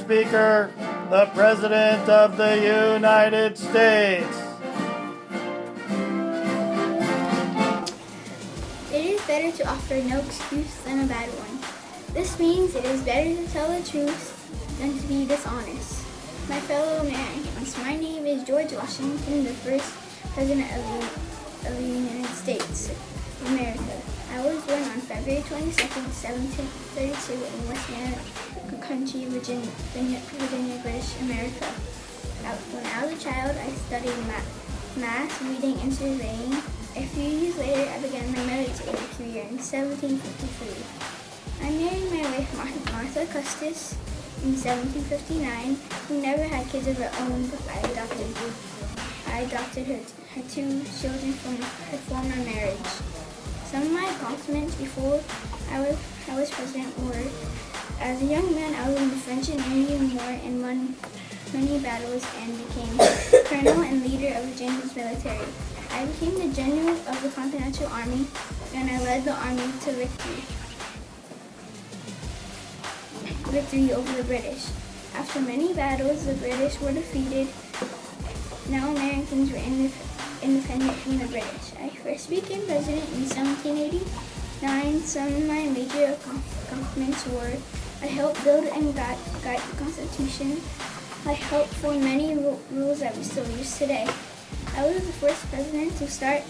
Speaker, the President of the United States. It is better to offer no excuse than a bad one. This means it is better to tell the truth than to be dishonest. My fellow Americans, my name is George Washington, the first President of the United States of America. I was born on February 22nd, 1732 in Westmoreland County, Virginia, British America. When I was a child, I studied math, reading, and surveying. A few years later, I began my military career in 1753. I married my wife Martha Custis in 1759. We never had kids of our own, but I adopted her two children from her former marriage. Some of my accomplishments before I was president were: as a young man, I was in the French and Indian War and won many battles and became colonel and leader of Virginia's military. I became the general of the Continental Army, and I led the army to victory over the British. After many battles, the British were defeated. Now Americans were independent from the British. I first became president in 1789. Some of my major accomplishments were: I helped build and guide the Constitution. I helped form many rules that we still use today. I was the first president to start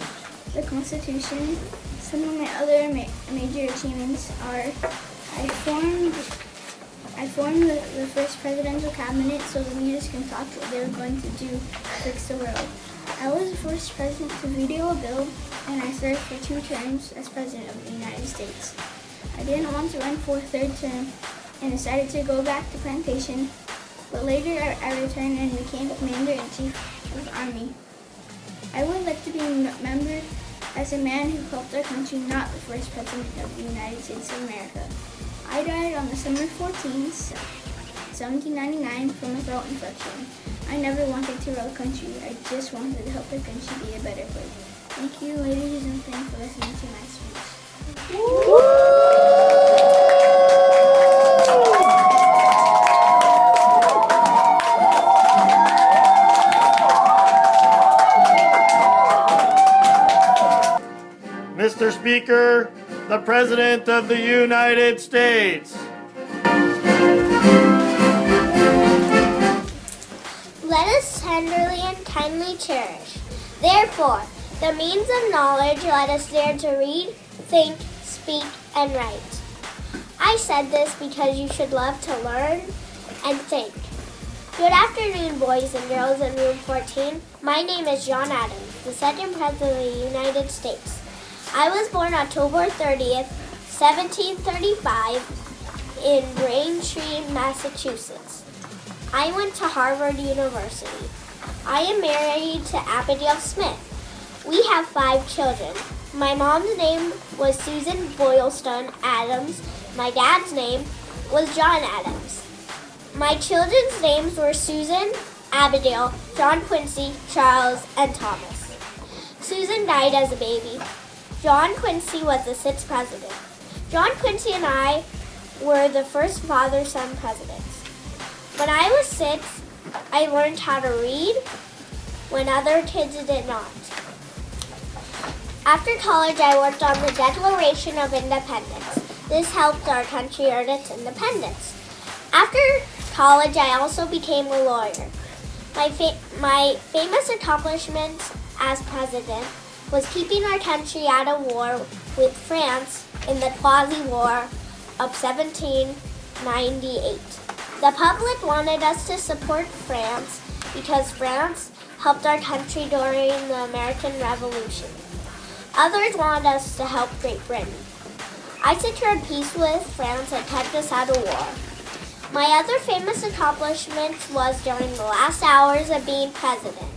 the Constitution. Some of my other major achievements are: I formed the first presidential cabinet so the leaders can talk what they were going to do to fix the world. I was the first president to veto a bill, and I served for 2 terms as president of the United States. I didn't want to run for a 3rd term and decided to go back to plantation, but later I returned and became commander-in-chief of the army. I would like to be remembered as a man who helped our country, not the first president of the United States of America. I died on December 14th, 1799 from a throat infection. I never wanted to rule the country. I just wanted to help the country be a better place. Thank you, ladies and gentlemen, for listening to my speech. Mr. Speaker, the President of the United States. Let us tenderly and kindly cherish. Therefore, the means of knowledge let us dare to read, think, speak, and write. I said this because you should love to learn and think. Good afternoon, boys and girls in room 14. My name is John Adams, the 2nd President of the United States. I was born October 30th, 1735 in Braintree, Massachusetts. I went to Harvard University. I am married to Abigail Smith. We have 5 children. My mom's name was Susan Boylston Adams. My dad's name was John Adams. My children's names were Susan, Abigail, John Quincy, Charles, and Thomas. Susan died as a baby. John Quincy was the 6th president. John Quincy and I were the first father-son presidents. When I was 6, I learned how to read when other kids did not. After college, I worked on the Declaration of Independence. This helped our country earn its independence. After college, I also became a lawyer. My famous accomplishments as president was keeping our country out of war with France in the Quasi War of 1798. The public wanted us to support France because France helped our country during the American Revolution. Others wanted us to help Great Britain. I secured peace with France and kept us out of war. My other famous accomplishment was during the last hours of being president.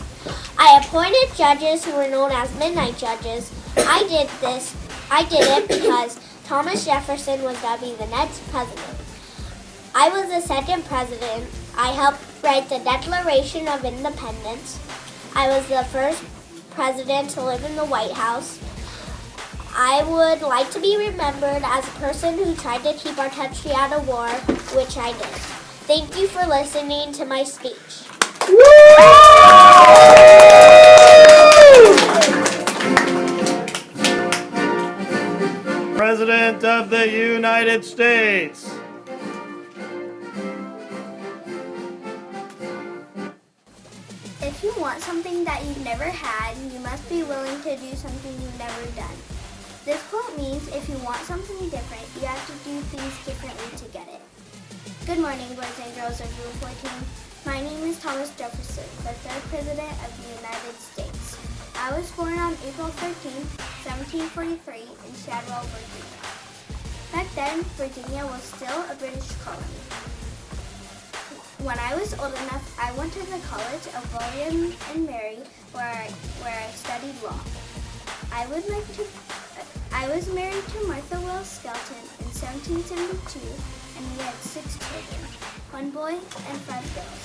I appointed judges who were known as midnight judges. I did it because Thomas Jefferson was to be the next president. I was the 2nd president. I helped write the Declaration of Independence. I was the first president to live in the White House. I would like to be remembered as a person who tried to keep our country out of war, which I did. Thank you for listening to my speech. President of the United States. If you want something that you've never had, you must be willing to do something you've never done. This quote means if you want something different, you have to do things differently to get it. Good morning, boys and girls of Rule 14. My name is Thomas Jefferson, the third President of the United States. I was born on April 13, 1743 in Shadwell, Virginia. Back then, Virginia was still a British colony. When I was old enough, I went to the College of William and Mary, where I studied law. I was married to Martha Wells Skelton in 1772, and we had 6 children, 1 boy and 5 girls.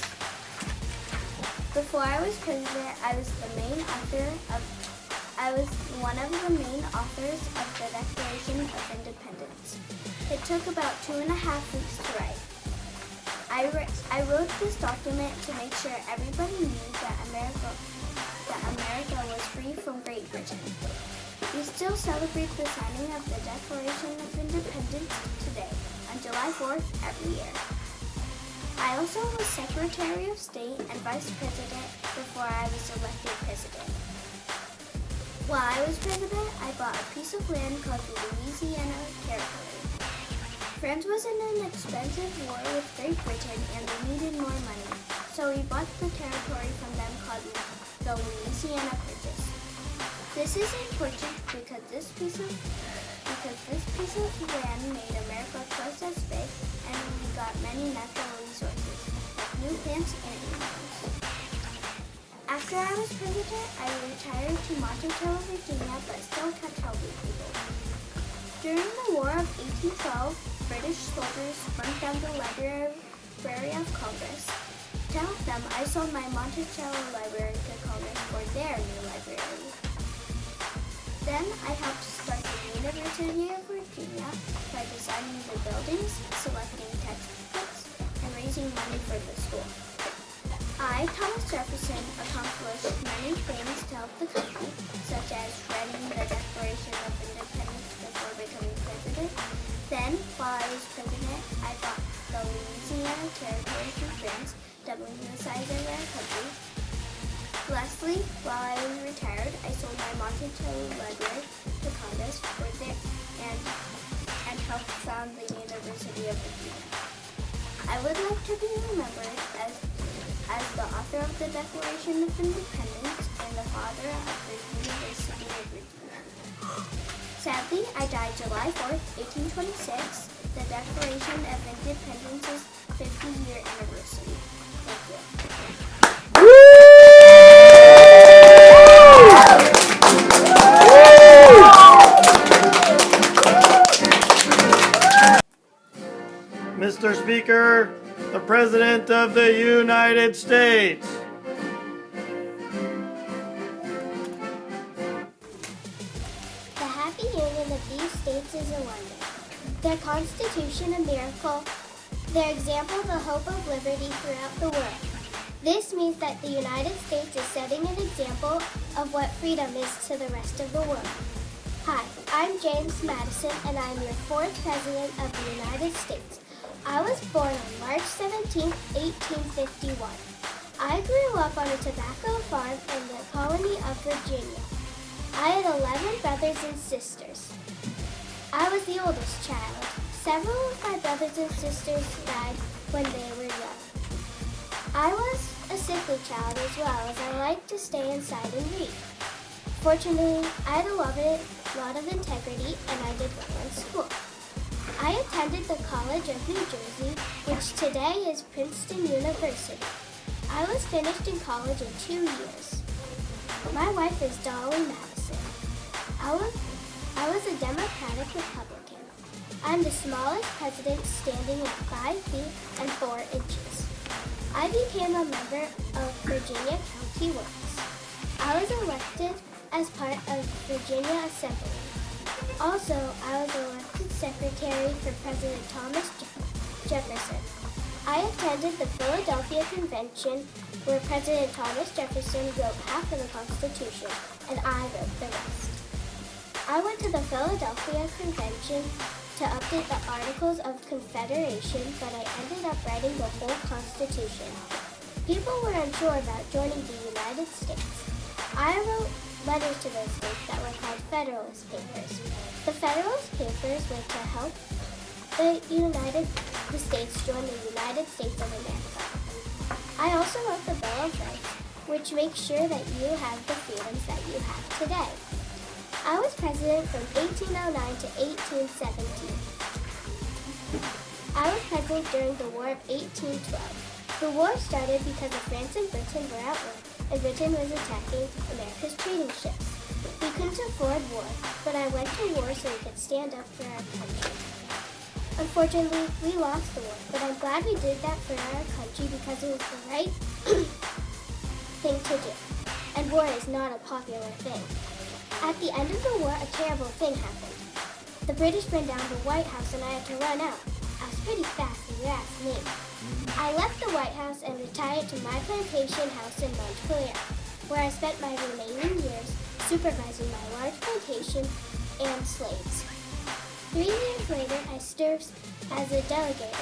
Before I was president, I was one of the main authors of the Declaration of Independence. It took about 2.5 weeks to write. I wrote this document to make sure everybody knew that America was free from Great Britain. We still celebrate the signing of the Declaration of Independence today, on July 4th every year. I also was Secretary of State and Vice President before I was elected President. While I was President, I bought a piece of land called the Louisiana Territory. France was in an expensive war with Great Britain and they needed more money, so we bought the territory from them called the Louisiana Purchase. This is important because this piece of land made America twice as big, and we got many natural resources, like new plants and animals. After I was president, I retired to Monticello, Virginia, but still kept helping people. During the War of 1812, British soldiers burnt down the Library of Congress. To help them, I sold my Monticello library to Congress for their new library. Then I helped start the University of Virginia by designing the buildings, selecting textbooks, and raising money for the school. I, Thomas Jefferson, accomplished many things to help the country, such as writing the Declaration of Independence before becoming president. Then, while I was president, I bought the Louisiana Territory from France, doubling the size of our country. Lastly, while I was retired, I sold my Monticello library to Congress and helped found the University of Virginia. I would like to be remembered as the author of the Declaration of Independence and the father of the University of Virginia. Sadly, I died July 4th, 1826, the Declaration of Independence's 50-year anniversary. Thank you. Mr. Speaker, the President of the United States. The happy union of these states is a wonder. Their Constitution a miracle, their example the hope of liberty throughout the world. This means that the United States is setting an example of what freedom is to the rest of the world. Hi, I'm James Madison, and I'm your 4th President of the United States. I was born on March 17, 1851. I grew up on a tobacco farm in the colony of Virginia. I had 11 brothers and sisters. I was the oldest child. Several of my brothers and sisters died when they were young. I was a sickly child as well, as I liked to stay inside and read. Fortunately, I had a lot of integrity and I did well in school. I attended the College of New Jersey, which today is Princeton University. I was finished in college in 2 years. My wife is Dolly Madison. I was a Democratic Republican. I'm the smallest president standing at 5 feet and 4 inches. I became a member of Virginia County Works. I was elected as part of Virginia Assembly. Also, I was elected secretary for President Thomas Jefferson. I attended the Philadelphia Convention where President Thomas Jefferson wrote half of the Constitution and I wrote the rest. I went to the Philadelphia Convention to update the Articles of Confederation, but I ended up writing the whole Constitution. People were unsure about joining the United States. I wrote letters to those states that were called Federalist Papers. The Federalist Papers were to help the states join the United States of America. I also wrote the Bill of Rights, which makes sure that you have the freedoms that you have today. I was president from 1809 to 1817. I was president during the War of 1812. The war started because France and Britain were at war, and Britain was attacking America's trading ships. We couldn't afford war, but I went to war so we could stand up for our country. Unfortunately, we lost the war, but I'm glad we did that for our country because it was the right thing to do. And war is not a popular thing. At the end of the war, a terrible thing happened. The British burned down the White House and I had to run out. I was pretty fast if you ask me. I left the White House and retired to my plantation house in Montpelier, where I spent my remaining years supervising my large plantation and slaves. 3 years later, I served as a delegate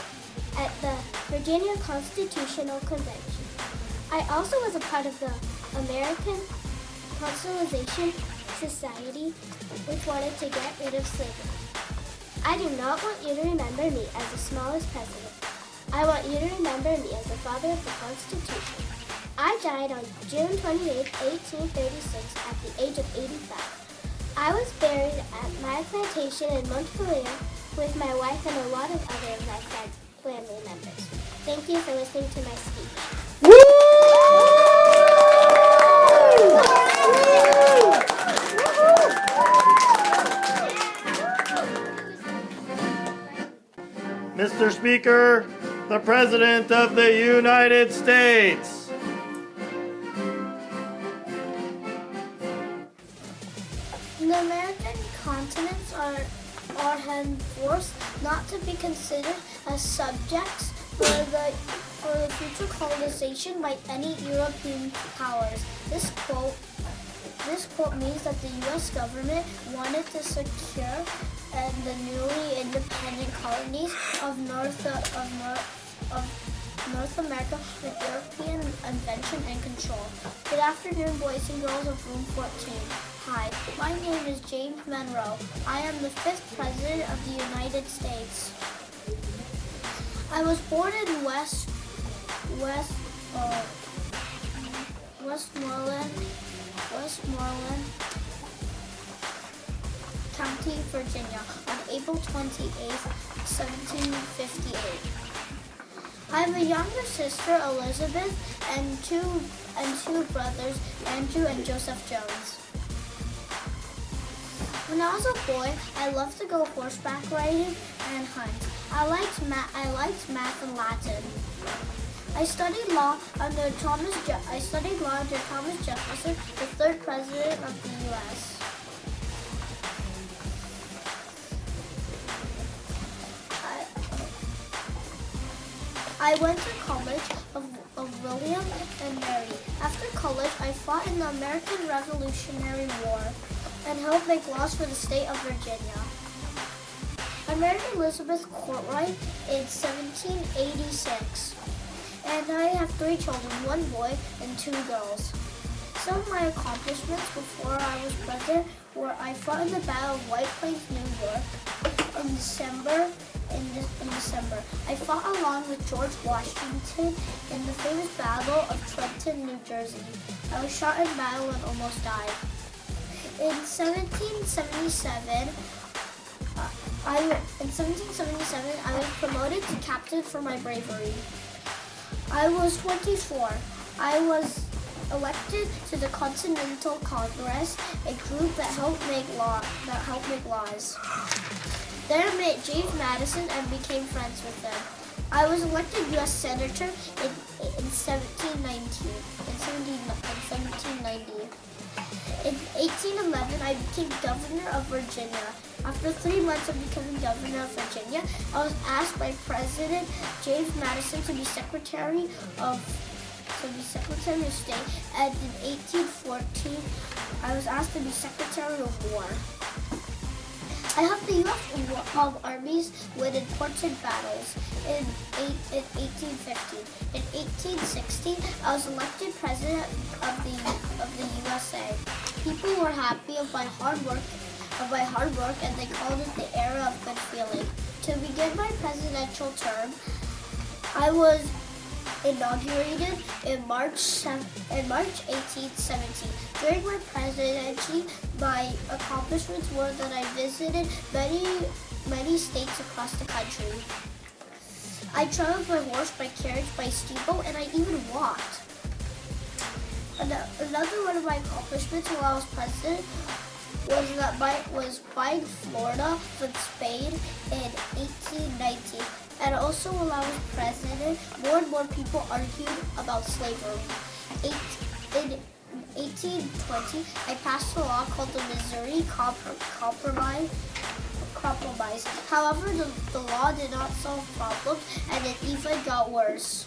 at the Virginia Constitutional Convention. I also was a part of the American Consolidation Society, which wanted to get rid of slavery. I do not want you to remember me as the smallest president. I want you to remember me as the father of the Constitution. I died on June 28, 1836, at the age of 85. I was buried at my plantation in Montpelier with my wife and a lot of other of my family members. Thank you for listening to my speech. Mr. Speaker, the President of the United States. The American continents are henceforth not to be considered as subjects for the future colonization by any European powers. This quote means that the U.S. government wanted to secure the newly independent colonies of North America with European invention and control. Good afternoon, boys and girls of Room 14. Hi, my name is James Monroe. I am the 5th President of the United States. I was born in Westmoreland County, Virginia, on April 28, 1758. I have a younger sister, Elizabeth, and two brothers, Andrew and Joseph Jones. When I was a boy, I loved to go horseback riding and hunt. I liked math and Latin. I studied law under Thomas Jefferson, the 3rd President of the U.S. I went to college of William and Mary. After college, I fought in the American Revolutionary War and helped make laws for the state of Virginia. I married Elizabeth Courtright in 1786, and I have 3 children, 1 boy and 2 girls. Some of my accomplishments before I was president were I fought in the Battle of White Plains, New York in December. I fought along with George Washington in the famous Battle of Trenton, New Jersey. I was shot in battle and almost died. In 1777, I was promoted to captain for my bravery. I was 24. I was elected to the Continental Congress, a group that helped make laws. There I met James Madison and became friends with them. I was elected U.S. Senator in 1790. In 1811, I became Governor of Virginia. After 3 months of becoming governor of Virginia, I was asked by President James Madison to be Secretary of State, and in 1814, I was asked to be Secretary of War. I helped the U.S. armies win important battles in 1850. In 1860, I was elected President of the USA. People were happy of my hard work, and they called it the era of good feeling. To begin my presidential term, I was inaugurated in March 1817. During my presidency, my accomplishments were that I visited many states across the country. I traveled by horse, by carriage, by steamboat, and I even walked. Another one of my accomplishments while I was president was buying Florida from Spain in 1819. And also while I was president, more and more people argued about slavery. In 1820, I passed a law called the Missouri Compromise. However, the law did not solve problems, and it even got worse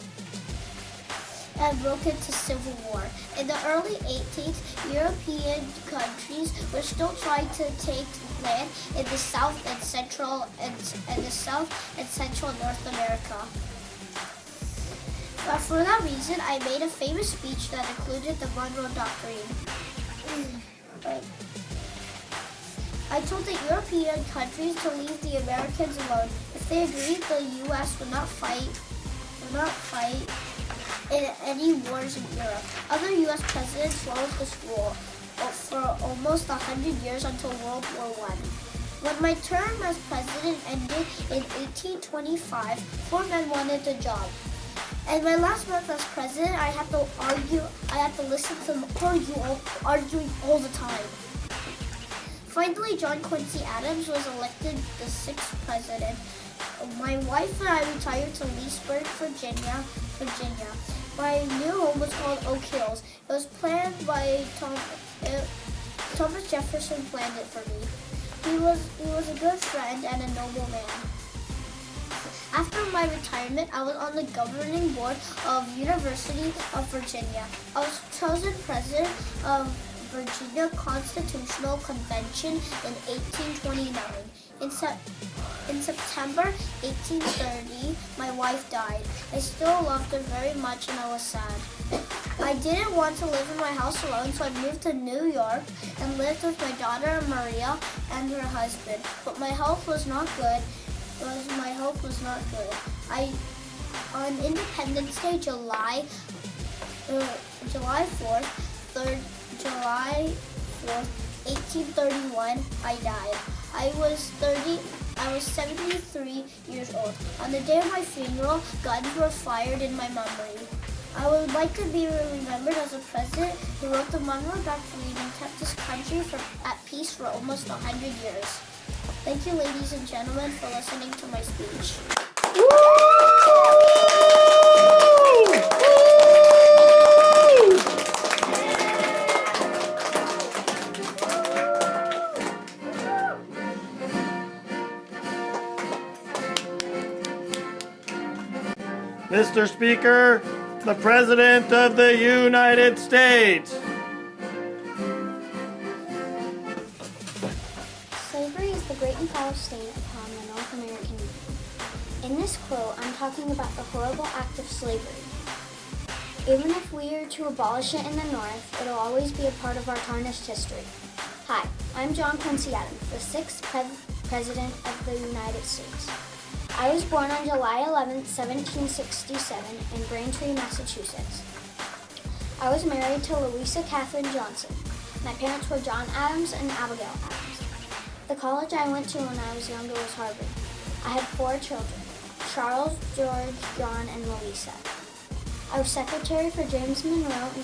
and broke into civil war. In the early 18th, European countries were still trying to take land in the South and Central North America. But for that reason, I made a famous speech that included the Monroe Doctrine. I told the European countries to leave the Americans alone. If they agreed, the U.S. would not fight in any wars in Europe. Other U.S. presidents followed this rule for almost 100 years until World War I. When my term as president ended in 1825, 4 men wanted the job. And my last month as president, I had to listen to them arguing all the time. Finally, John Quincy Adams was elected the 6th president. My wife and I retired to Leesburg, Virginia. My new home was called Oak Hills. It was planned by Thomas Jefferson planned it for me. He was a good friend and a noble man. After my retirement, I was on the governing board of University of Virginia. I was chosen president of Virginia Constitutional Convention in 1829. In September 1830, my wife died. I still loved her very much and I was sad. I didn't want to live in my house alone, so I moved to New York and lived with my daughter Maria and her husband. But my health was not good. On Independence Day, July 4th, 1831, I died. I was 73 years old. On the day of my funeral, guns were fired in my memory. I would like to be remembered as a president who wrote the Monroe Doctrine and kept this country at peace for almost 100 years. Thank you, ladies and gentlemen, for listening to my speech. Mr. Speaker, the President of the United States. Slavery is the great and foul stain upon the North American Union. In this quote, I'm talking about the horrible act of slavery. Even if we are to abolish it in the North, it'll always be a part of our tarnished history. Hi, I'm John Quincy Adams, the 6th President of the United States. I was born on July 11, 1767 in Braintree, Massachusetts. I was married to Louisa Catherine Johnson. My parents were John Adams and Abigail Adams. The college I went to when I was younger was Harvard. I had 4 children, Charles, George, John, and Louisa. I was secretary for James Monroe in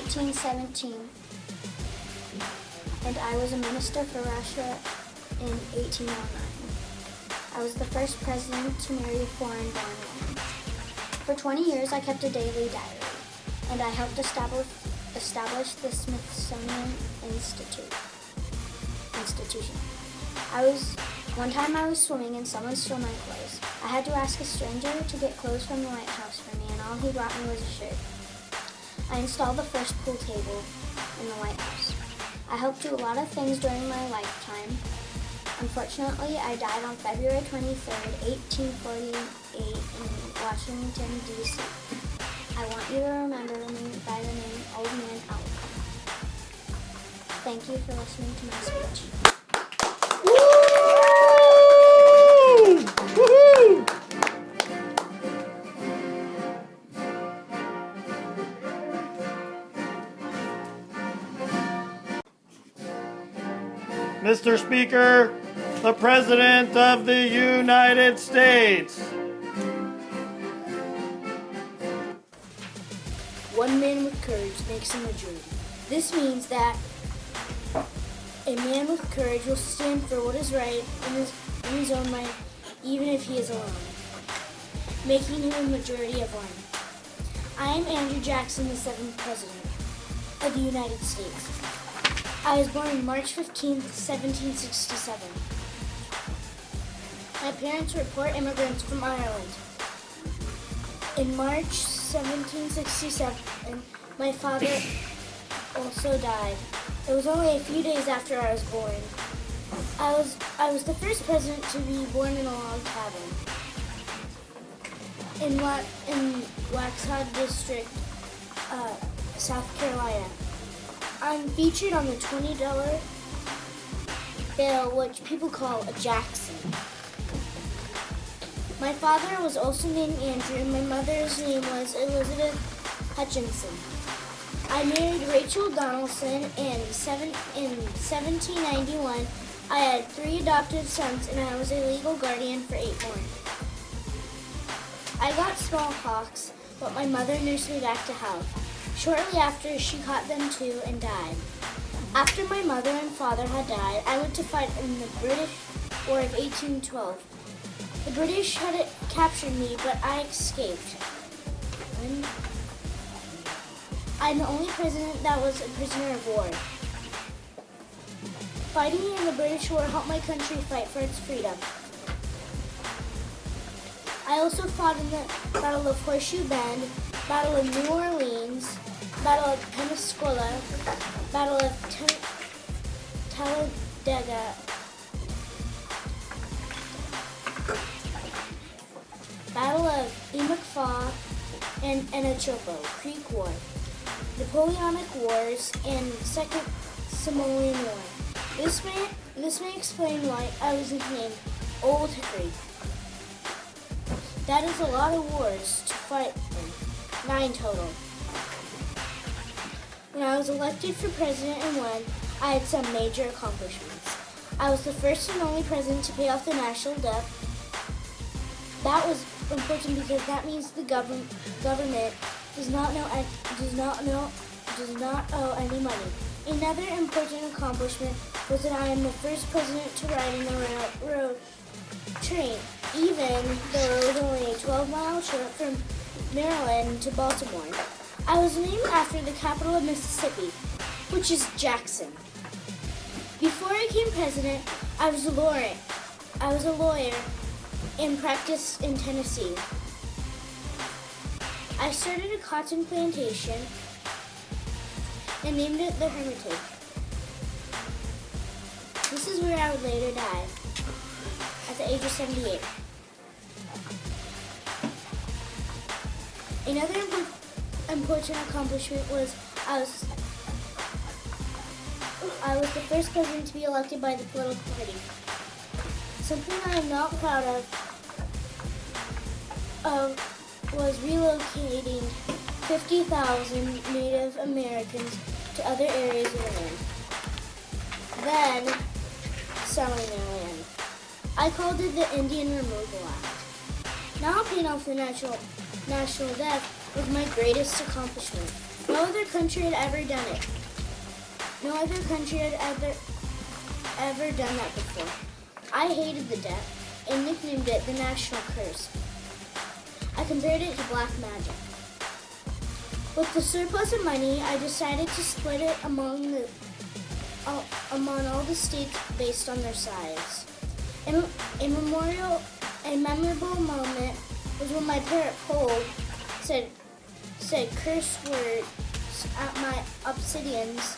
1817, and I was a minister for Russia in 1809. I was the first president to marry a foreign-born woman. For 20 years, I kept a daily diary, and I helped establish the Smithsonian Institution. One time I was swimming and someone stole my clothes. I had to ask a stranger to get clothes from the White House for me, and all he brought me was a shirt. I installed the first pool table in the White House. I helped do a lot of things during my lifetime. Unfortunately, I died on February 23rd, 1848 in Washington, D.C. I want you to remember me by the name Old Man Outlaw. Thank you for listening to my speech. Woo! Mr. Speaker, the President of the United States. One man with courage makes a majority. This means that a man with courage will stand for what is right in his own right, even if he is alone, making him a majority of one. I am Andrew Jackson, the 7th President of the United States. I was born on March 15th, 1767. My parents were poor immigrants from Ireland. In March 1767, my father also died. It was only a few days after I was born. I was the first president to be born in a log cabin in Waxhaw District, South Carolina. I'm featured on the $20 bill, which people call a Jackson. My father was also named Andrew, and my mother's name was Elizabeth Hutchinson. I married Rachel Donaldson in 1791. I had 3 adopted sons, and I was a legal guardian for 8 more. I got smallpox, but my mother nursed me back to health. Shortly after, she caught them too and died. After my mother and father had died, I went to fight in the British War of 1812. The British had captured me, but I escaped. I'm the only president that was a prisoner of war. Fighting in the British War helped my country fight for its freedom. I also fought in the Battle of Horseshoe Bend, Battle of New Orleans, Battle of Pensacola, Battle of Talladega, Battle of Emactwa and Anachopo Creek War, Napoleonic Wars, and Second Samoan War. This may explain why I was nicknamed Old Hickory. That is a lot of wars to fight in, 9 total. When I was elected for president and won, I had some major accomplishments. I was the first and only president to pay off the national debt. That was important because that means the government does not owe any money. Another important accomplishment was that I am the first president to ride in a railroad train, even though it was only a 12-mile trip from Maryland to Baltimore. I was named after the capital of Mississippi, which is Jackson. Before I became president, I was a lawyer and practiced in Tennessee. I started a cotton plantation and named it the Hermitage. This is where I would later die, at the age of 78. Another important accomplishment was I was the first president to be elected by the political party. Something I am not proud of was relocating 50,000 Native Americans to other areas of the land, then selling their land. I called it the Indian Removal Act. Now paying off the national debt was my greatest accomplishment. No other country had ever done it. No other country had ever done that before. I hated the debt and nicknamed it the National Curse. I compared it to black magic. With the surplus of money, I decided to split it among the among all the states based on their size. A memorable moment was when my parent Paul said curse words at my obsidians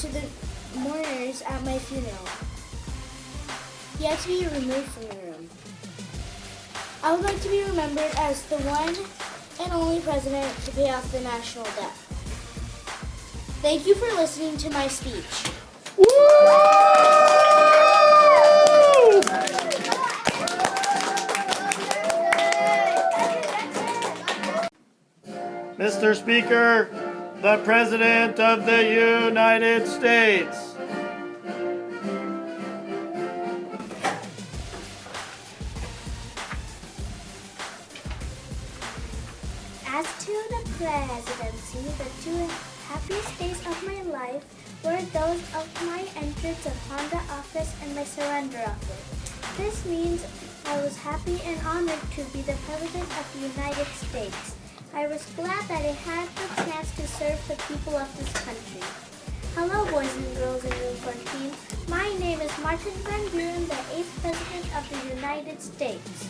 to the mourners at my funeral. He had to be removed from the room. I would like to be remembered as the one and only president to pay off the national debt. Thank you for listening to my speech. Mr. Speaker, the President of the United States. As to the presidency, the two happiest days of my life were those of my entrance upon the office and my surrender of it. This means I was happy and honored to be the President of the United States. I was glad that I had the chance to serve the people of this country. Hello, boys and girls in Uniform Team. My name is Martin Van Buren, the 8th President of the United States.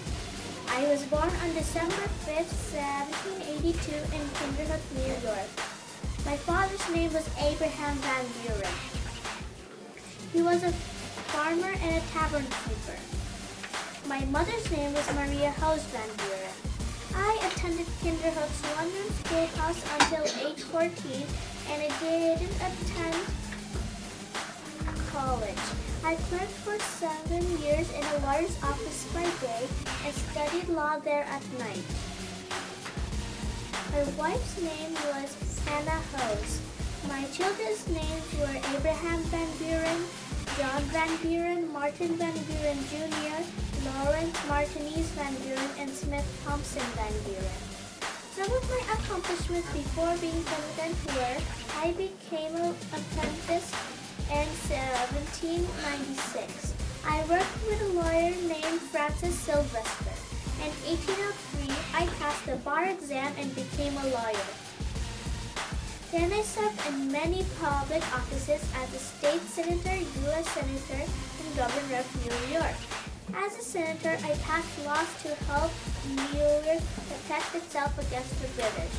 I was born on December 5th, 1782 in Kinderhook, New York. My father's name was Abraham Van Buren. He was a farmer and a tavern keeper. My mother's name was Maria Hose Van Buren. I attended Kinderhook's London schoolhouse until age 14, and I didn't attend college. I clerked for 7 years in a lawyer's office by day and studied law there at night. My wife's name was Hannah Hose. My children's names were Abraham Van Buren, John Van Buren, Martin Van Buren Jr., Lawrence Martinez Van Buren, and Smith Thompson Van Buren. Some of my accomplishments before being president were I became an apprentice in 1796. I worked with a lawyer named Francis Sylvester. In 1803, I passed the bar exam and became a lawyer. Then I served in many public offices as a state senator, U.S. senator, and governor of New York. As a senator, I passed laws to help New York protect itself against the British.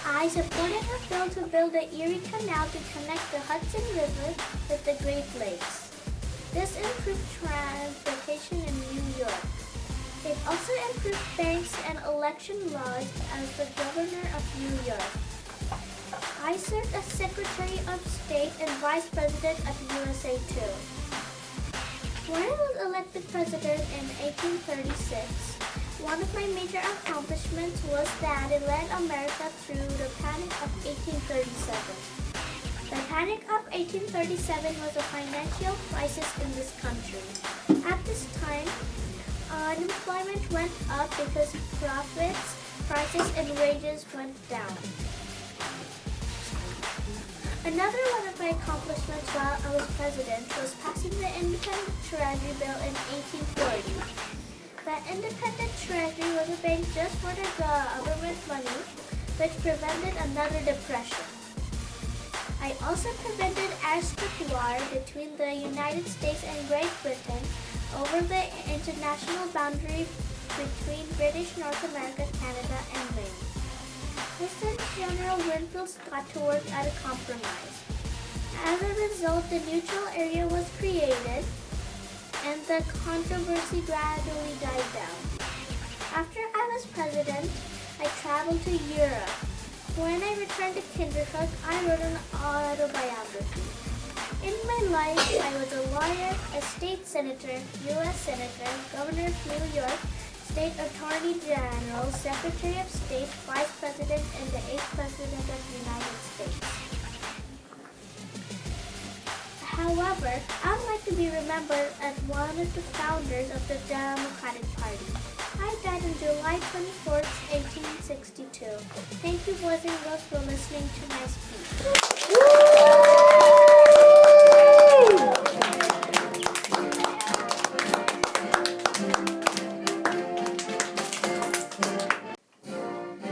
I supported a bill to build the Erie Canal to connect the Hudson River with the Great Lakes. This improved transportation in New York. It also improved banks and election laws as the governor of New York. I served as Secretary of State and Vice President of USA too. When I was elected president in 1836, one of my major accomplishments was that I led America through the Panic of 1837. The Panic of 1837 was a financial crisis in this country. At this time, unemployment went up because profits, prices, and wages went down. Another one of my accomplishments while I was president was passing the Independent Treasury Bill in 1840. The Independent Treasury was a bank just for the government money, which prevented another depression. I also prevented airstrip war between the United States and Great Britain over the international boundary between British North America, Canada, and Maine. I sent General Winfield Scott to work at a compromise. As a result, the neutral area was created and the controversy gradually died down. After I was president, I traveled to Europe. When I returned to Kinderhook, I wrote an autobiography. In my life, I was a lawyer, a state senator, U.S. senator, governor of New York, State Attorney General, Secretary of State, Vice President, and the 8th President of the United States. However, I would like to be remembered as one of the founders of the Democratic Party. I died on July 24th, 1862. Thank you, boys and girls, for listening to my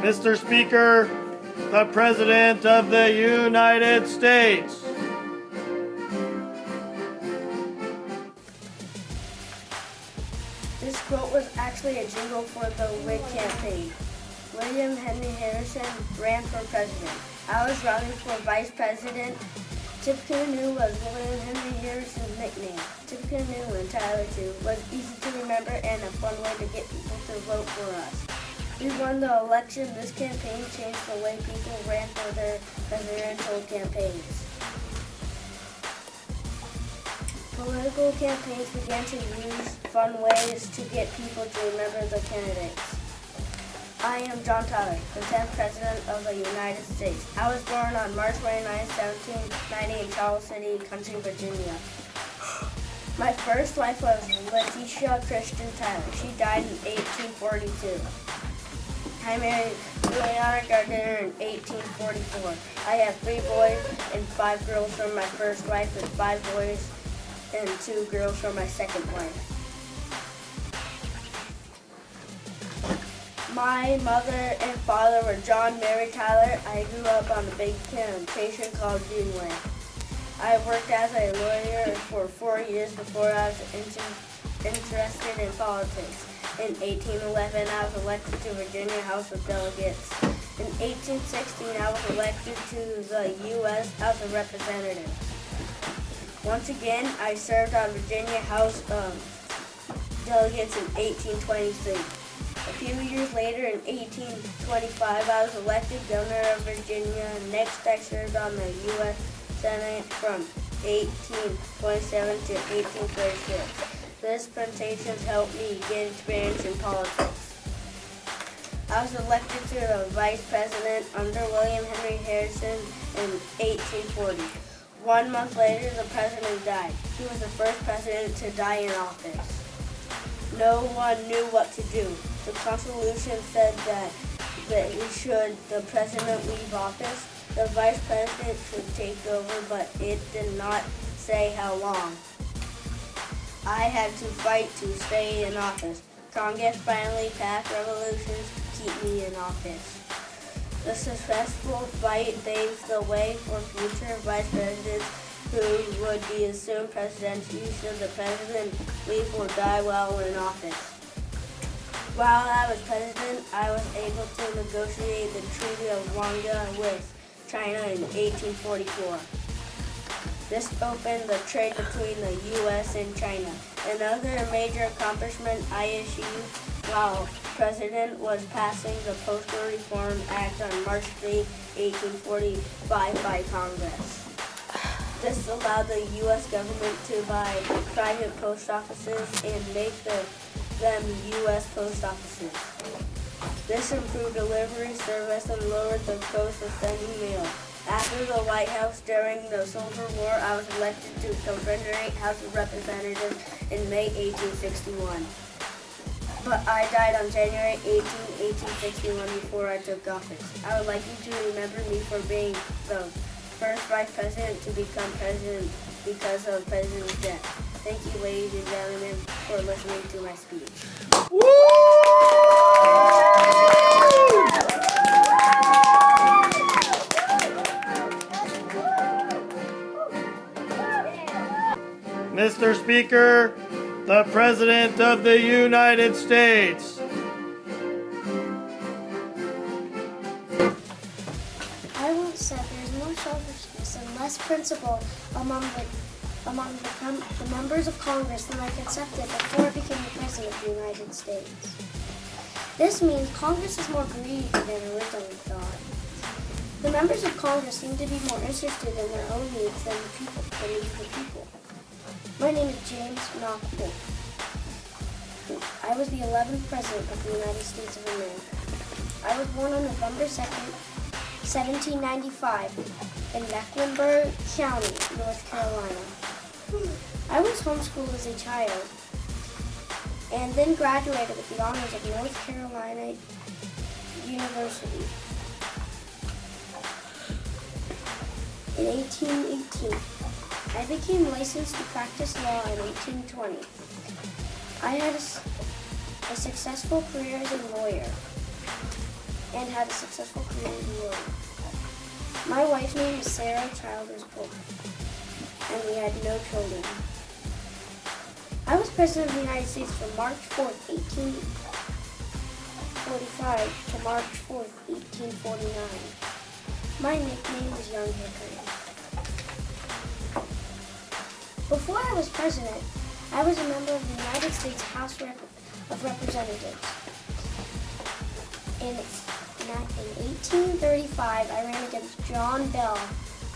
Mr. Speaker, the President of the United States. This quote was actually a jingle for the Whig campaign. William Henry Harrison ran for president. I was running for vice president. Tippecanoe was William Henry Harrison's nickname. Tippecanoe and Tyler too was easy to remember and a fun way to get people to vote for us. We won the election. This campaign changed the way people ran for their presidential campaigns. Political campaigns began to use fun ways to get people to remember the candidates. I am John Tyler, the 10th President of the United States. I was born on March 29, 1790 in Charles City, Country, Virginia. My first wife was Letitia Christian Tyler. She died in 1842. I married Juliana Gardiner in 1844. I have 3 boys and 5 girls from my first wife and 5 boys and 2 girls from my second wife. My mother and father were John and Mary Tyler. I grew up on a big plantation called Greenway. I worked as a lawyer for 4 years before I was interested in politics. In 1811, I was elected to Virginia House of Delegates. In 1816, I was elected to the U.S. House of Representatives. Once again, I served on Virginia House of Delegates in 1823. A few years later, in 1825, I was elected governor of Virginia. Next, I served on the U.S. Senate from 1827 to 1836. This presentation helped me get experience in politics. I was elected to the vice president under William Henry Harrison in 1840. 1 month later, the president died. He was the first president to die in office. No one knew what to do. The Constitution said that the president leave office, the vice president should take over, but it did not say how long. I had to fight to stay in office. Congress finally passed resolutions to keep me in office. The successful fight paves the way for future vice presidents who would be assumed presidency should the president leave or die while in office. While I was president, I was able to negotiate the Treaty of Wanga with China in 1844. This opened the trade between the U.S. and China. Another major accomplishment I achieved while president was passing the Postal Reform Act on March 3, 1845 by Congress. This allowed the U.S. government to buy private post offices and make them U.S. post offices. This improved delivery service and lowered the cost of sending mail. After the White House during the Civil War, I was elected to Confederate House of Representatives in May 1861. But I died on January 18, 1861 before I took office. I would like you to remember me for being the first vice president to become president because of President's death. Thank you, ladies and gentlemen, for listening to my speech. Mr. Speaker, the President of the United States. I once said there's more selfishness and less principle among the members of Congress than I accepted before I became the President of the United States. This means Congress is more greedy than originally thought. The members of Congress seem to be more interested in their own needs than the people. My name is James Knox Polk. I was the 11th President of the United States of America. I was born on November 2nd, 1795 in Mecklenburg County, North Carolina. I was homeschooled as a child and then graduated with the honors of North Carolina University. In 1818, I became licensed to practice law in 1820. I had a successful career as a lawyer and had a successful career as a lawyer. My wife's name is Sarah Childers Polk, and we had no children. I was President of the United States from March 4th, 1845 to March 4th, 1849. My nickname was Young Hickory. Before I was president, I was a member of the United States House of Representatives. In 1835, I ran against John Bell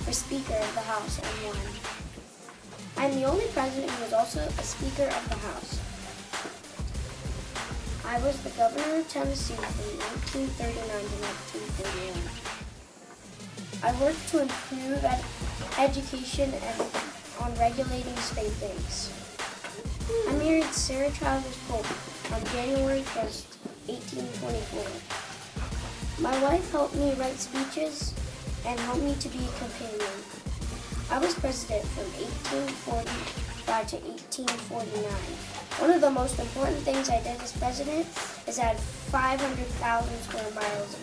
for Speaker of the House and won. I'm the only president who was also a Speaker of the House. I was the Governor of Tennessee from 1939 to 1941. I worked to improve education and on regulating state banks. I married Sarah Childers Polk on January 1st, 1824. My wife helped me write speeches and helped me to be a companion. I was president from 1845 to 1849. One of the most important things I did as president is add 500,000 square miles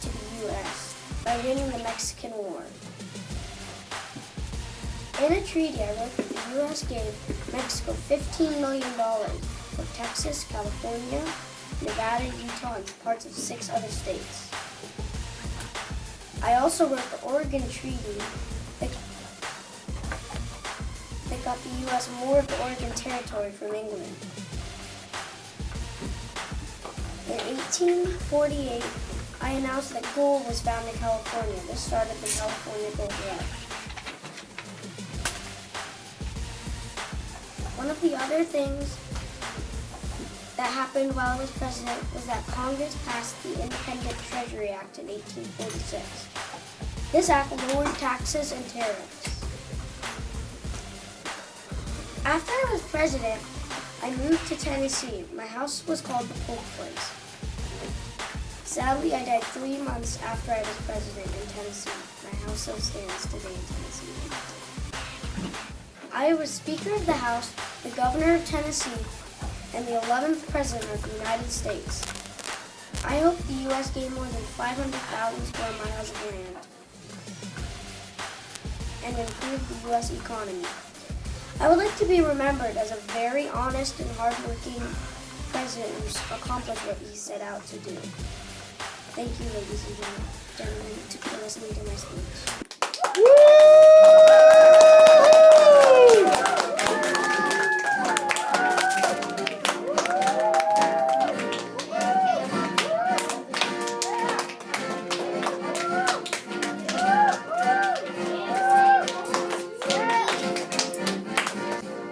to the U.S. by winning the Mexican War. In a treaty, I wrote that the U.S. gave Mexico $15 million for Texas, California, Nevada, Utah, and parts of 6 other states. I also wrote the Oregon Treaty that got the U.S. more of the Oregon Territory from England. In 1848, I announced that gold was found in California. This started the California Gold Rush. One of the other things that happened while I was president was that Congress passed the Independent Treasury Act in 1846. This act lowered taxes and tariffs. After I was president, I moved to Tennessee. My house was called the Polk Place. Sadly, I died 3 months after I was president in Tennessee. My house still stands today in Tennessee. I was Speaker of the House, the Governor of Tennessee, and the 11th President of the United States. I hope the U.S. gained more than 500,000 square miles of land and improved the U.S. economy. I would like to be remembered as a very honest and hardworking president who accomplished what he set out to do. Thank you, ladies and gentlemen, for listening to my speech.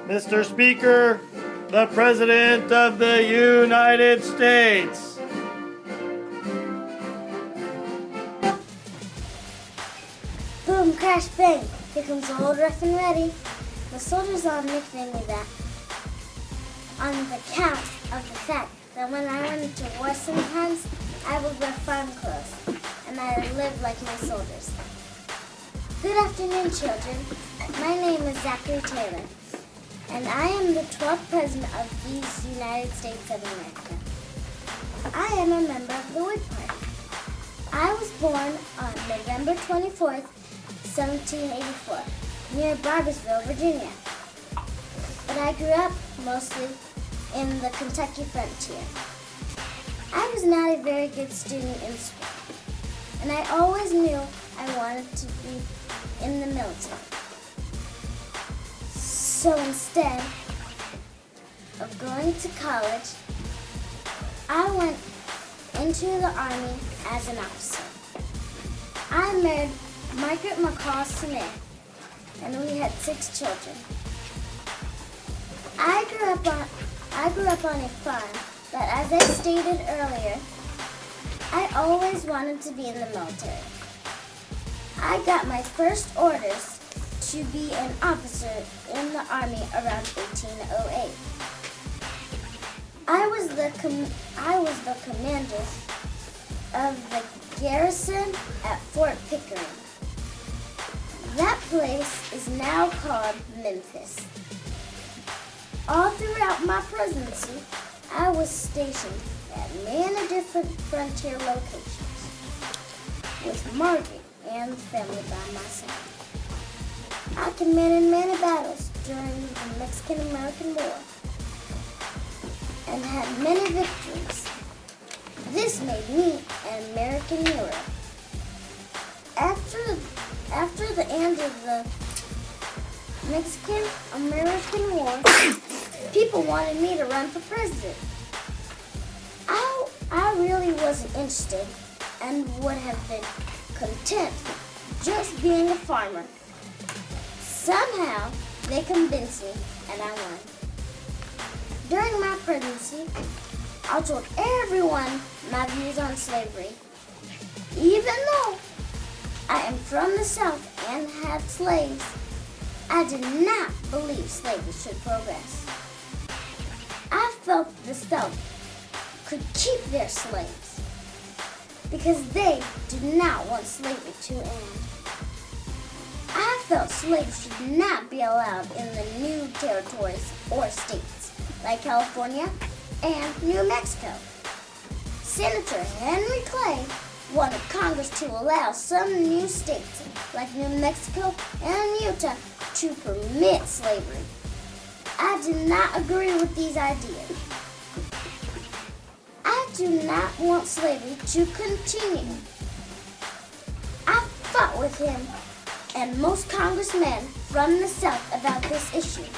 Mr. Speaker, the President of the United States. Boom, crash, bang. Here comes the old rough and ready. The soldiers all nicknamed me that on the count of the fact that when I went into war sometimes, I would wear farm clothes, and I lived like my soldiers. Good afternoon, children. My name is Zachary Taylor, and I am the 12th President of these United States of America. I am a member of the Whig Party. I was born on November 24th, 1784, near Barboursville, Virginia. But I grew up mostly in the Kentucky frontier. I was not a very good student in school, and I always knew I wanted to be in the military. So instead of going to college, I went into the Army as an officer. I married Margaret McCall Smith, and we had 6 children. I grew up on a farm, but as I stated earlier, I always wanted to be in the military. I got my first orders to be an officer in the Army around 1808. I was the commander of the garrison at Fort Pickering. That place is now called Memphis. All throughout my presidency, I was stationed at many different frontier locations. With Margaret, and family by my side. I committed many battles during the Mexican-American War and had many victories. This made me an American hero. After the end of the Mexican-American War, people wanted me to run for president. I really wasn't interested and would have been content just being a farmer. Somehow, they convinced me and I won. During my presidency, I told everyone my views on slavery. Even though I am from the South and had slaves, I did not believe slavery should progress. I felt the South could keep their slaves because they did not want slavery to end. I felt slaves should not be allowed in the new territories or states like California and New Mexico. Senator Henry Clay wanted Congress to allow some new states like New Mexico and Utah to permit slavery. I did not agree with these ideas. I do not want slavery to continue. I fought with him and most congressmen from the South about this issue.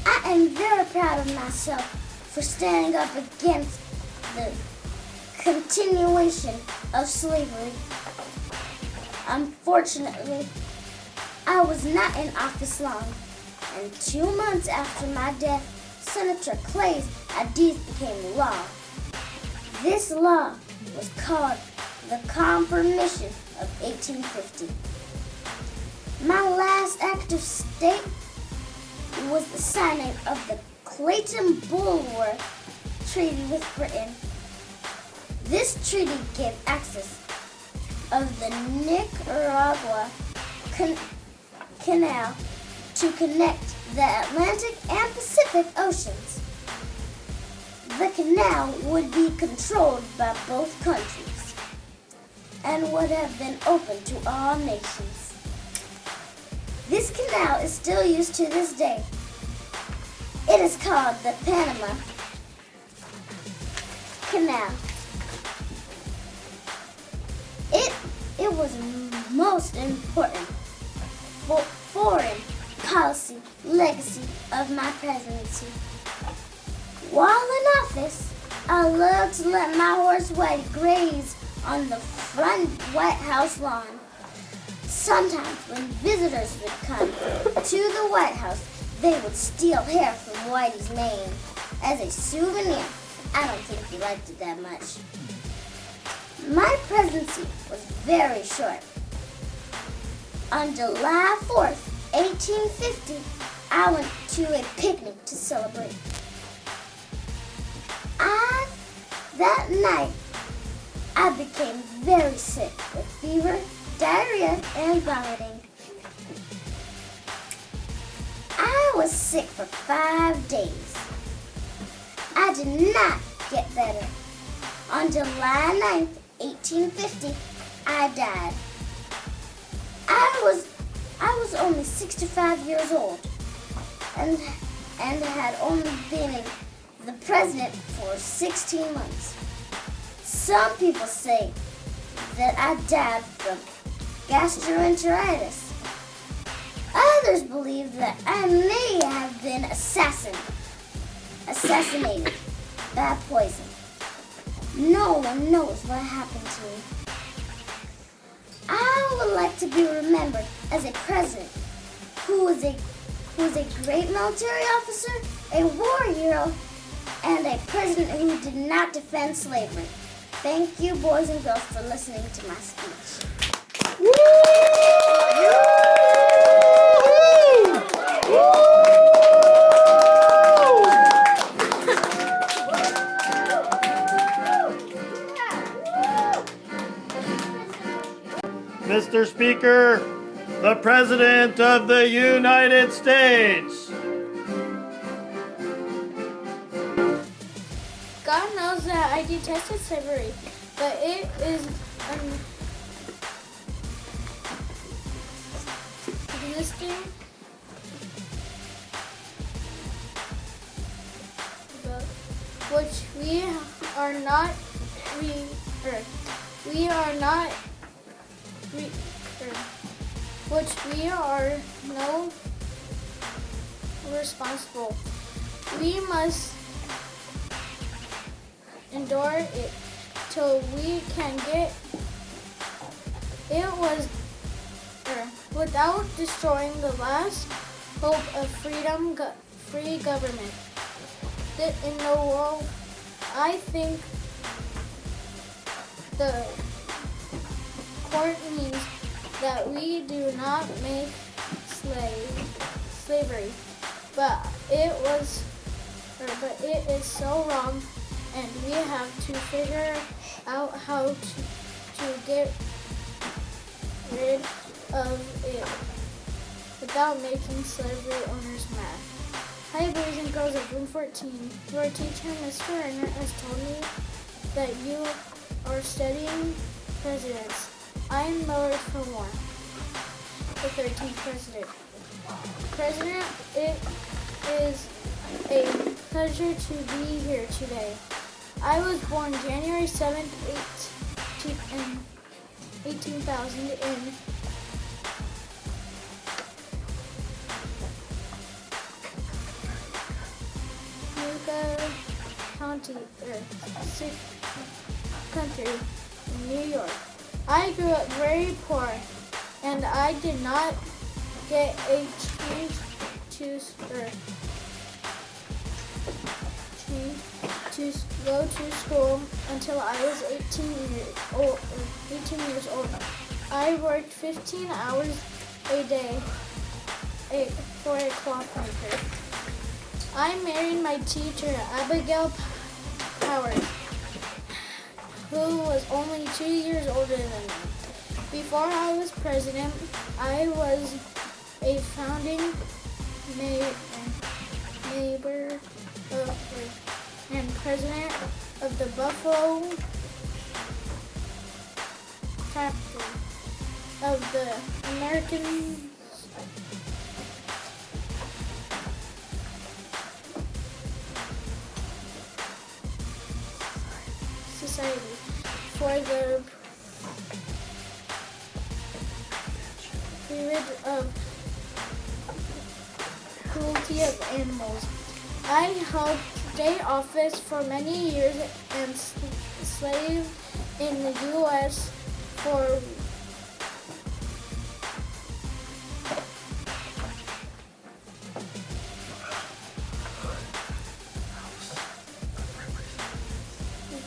I am very proud of myself for standing up against the continuation of slavery. Unfortunately, I was not in office long, and 2 months after my death, Senator Clay's ideas became law. This law was called the Compromission of 1850. My last act of state was the signing of the Clayton-Bulwer Treaty with Britain. This treaty gave access of the Nicaragua Canal to connect the Atlantic and Pacific Oceans. The canal would be controlled by both countries and would have been open to all nations. This canal is still used to this day. It is called the Panama Canal. It was most important foreign policy legacy of my presidency. While in office, I loved to let my horse Whitey graze on the front White House lawn. Sometimes when visitors would come to the White House, they would steal hair from Whitey's mane as a souvenir. I don't think he liked it that much. My presidency was very short. On July 4th, 1850, I went to a picnic to celebrate. That night, I became very sick with fever, diarrhea, and vomiting. I was sick for 5 days. I did not get better. On July 9th, 1850, I died. I was only 65 years old and had only been the president for 16 months. Some people say that I died from gastroenteritis. Others believe that I may have been assassinated by poison. No one knows what happened to me. I would like to be remembered as a president who was a great military officer, a war hero, and a president who did not defend slavery. Thank you, boys and girls, for listening to my speech. Mr. Speaker, the President of the United States. God knows that I detested slavery, but it is existing which we are not which we are no responsible. We must endure it till we can get it was without destroying the last hope of free government in the world. I think the court means that we do not make slavery, but it is so wrong, and we have to figure out how to get rid of it without making slavery owners mad. Hi, boys and girls of Room 14. Your teacher, Mr. Renner, has told me that you are studying presidents. I am Millard for War, the 13th president. President, it is a pleasure to be here today. I was born January 7th, 18,000 in County, country in New York. I grew up very poor, and I did not get a chance to go to school until I was 18 years old. I worked 15 hours a day for a clockmaker. I married my teacher, Abigail Powers, who was only 2 years older than me. Before I was president, I was a founding member and president of the Buffalo chapter of the American Society for the prevention of cruelty of animals. I held state office for many years and slaved in the U.S. for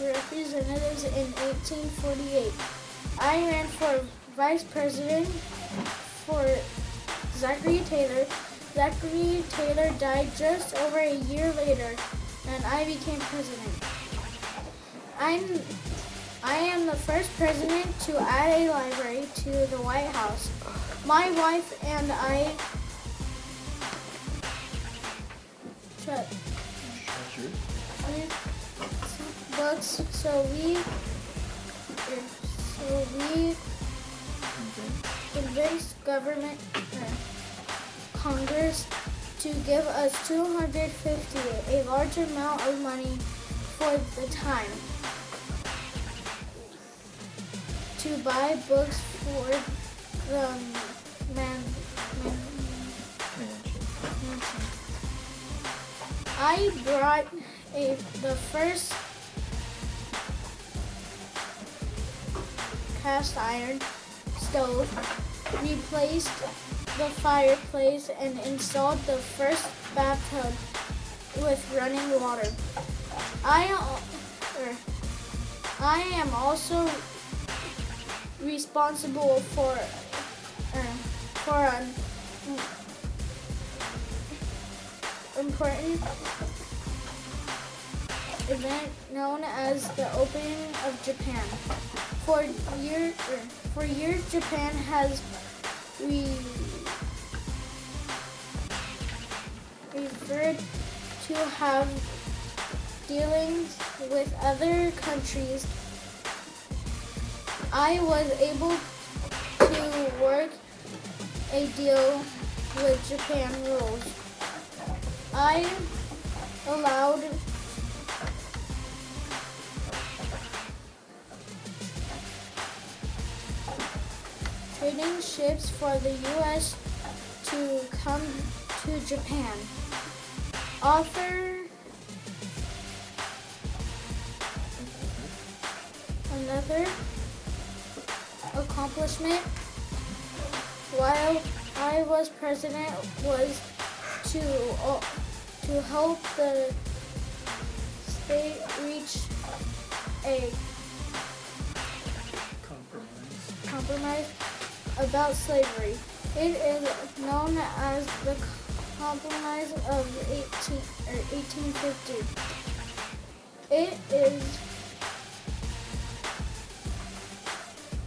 representatives in 1848. I ran for vice president for Zachary Taylor. Zachary Taylor died just over a year later, and I became president. I am the first president to add a library to the White House. My wife and I books, so we convinced government Congress to give us $250, a large amount of money for the time, to buy books for the mansion. I brought the first cast iron stove, replaced the fireplace, and installed the first bathtub with running water. I am also responsible for an important event known as the opening of Japan. For years, Japan has referred to have dealings with other countries. I was able to work a deal with Japan rules. I allowed trading ships for the U.S. to come to Japan. Another accomplishment while I was president was to help the state reach a compromise about slavery. It is known as the Compromise of 1850.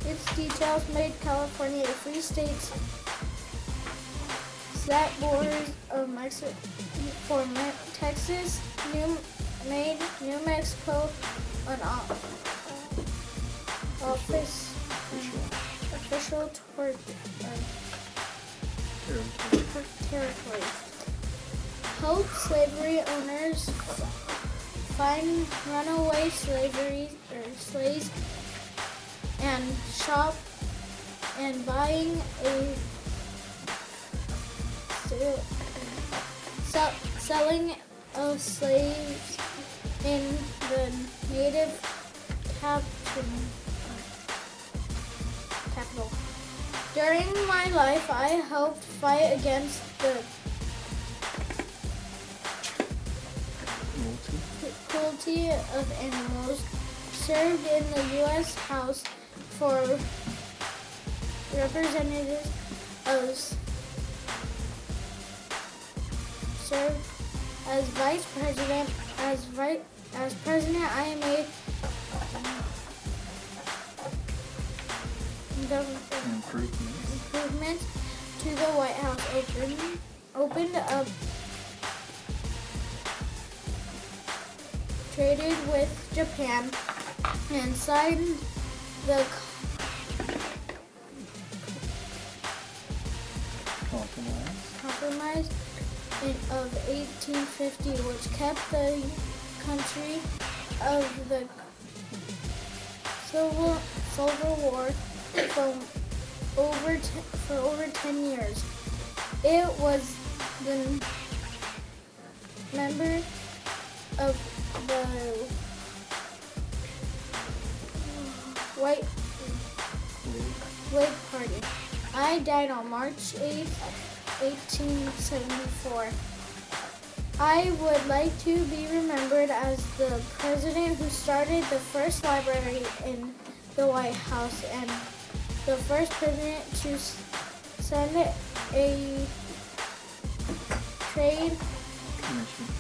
Its details made California a free state, set borders of Mexico for Texas, made New Mexico an official territory. Help slavery owners find runaway slaves and shop and buying selling of slaves in the native capital. During my life, I helped fight against the cruelty of animals, served in the U.S. House for Representatives, served as Vice President. As President, I made improvements to the White House, opened up, traded with Japan, and signed the Compromise of 1850, which kept the country of the Civil War for over 10 years. It was the member of the White Party. I died on March 8, 1874. I would like to be remembered as the president who started the first library in the White House and the first president to send a trade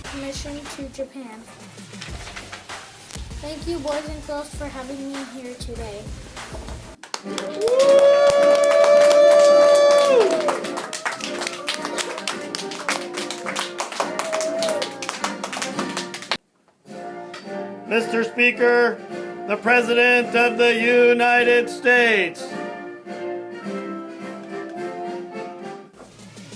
commission to Japan. Thank you, boys and girls, for having me here today. Mr. Speaker, the President of the United States.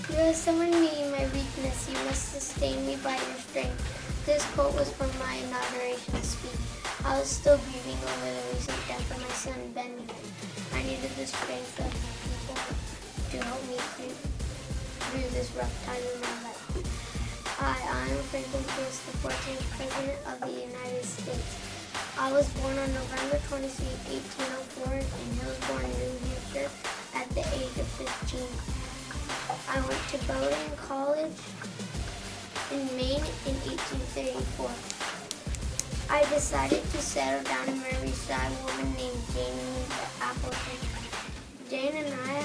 You have summoned me in my weakness. You must sustain me by your strength. This quote was from my inauguration speech. I was still grieving over the recent death of my son, Benjamin. I needed the strength of people to help me through this rough time in my life. I am Franklin Pierce, the 14th President of the United States. I was born on November 23, 1804 in Hillsborough, New Hampshire at the age of 15. I went to Bowdoin College in Maine in 1834. I decided to settle down and marry a woman named Jane Appleton. Jane and I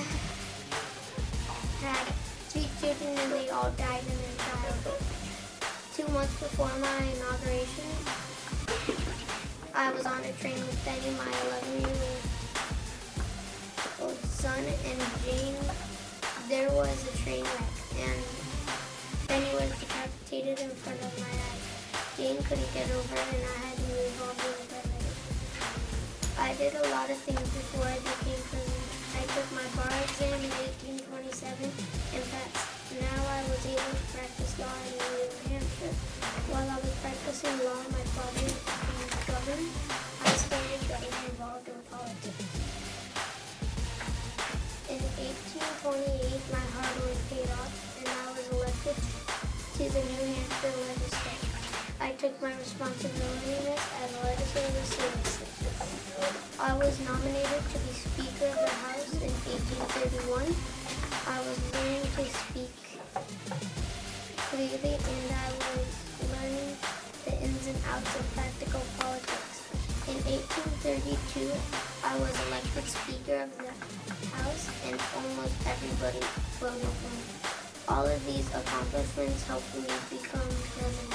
had 3 children and they all died in their childhood. 2 months before my inauguration, I was on a train with Benny, my 11-year-old son, and Jane. There was a train wreck, and Benny was decapitated in front of my eyes. Jane couldn't get over it, and I had to move on to the paramedic. I did a lot of things before I became president. I took my bar exam in 1827 the New Hampshire legislature. I took my responsibilities as a legislator seriously. I was nominated to be Speaker of the House in 1831. I was learning to speak clearly, and I was learning the ins and outs of practical politics. In 1832, I was elected Speaker of the House, and almost everybody voted for me. All of these accomplishments helped me become president.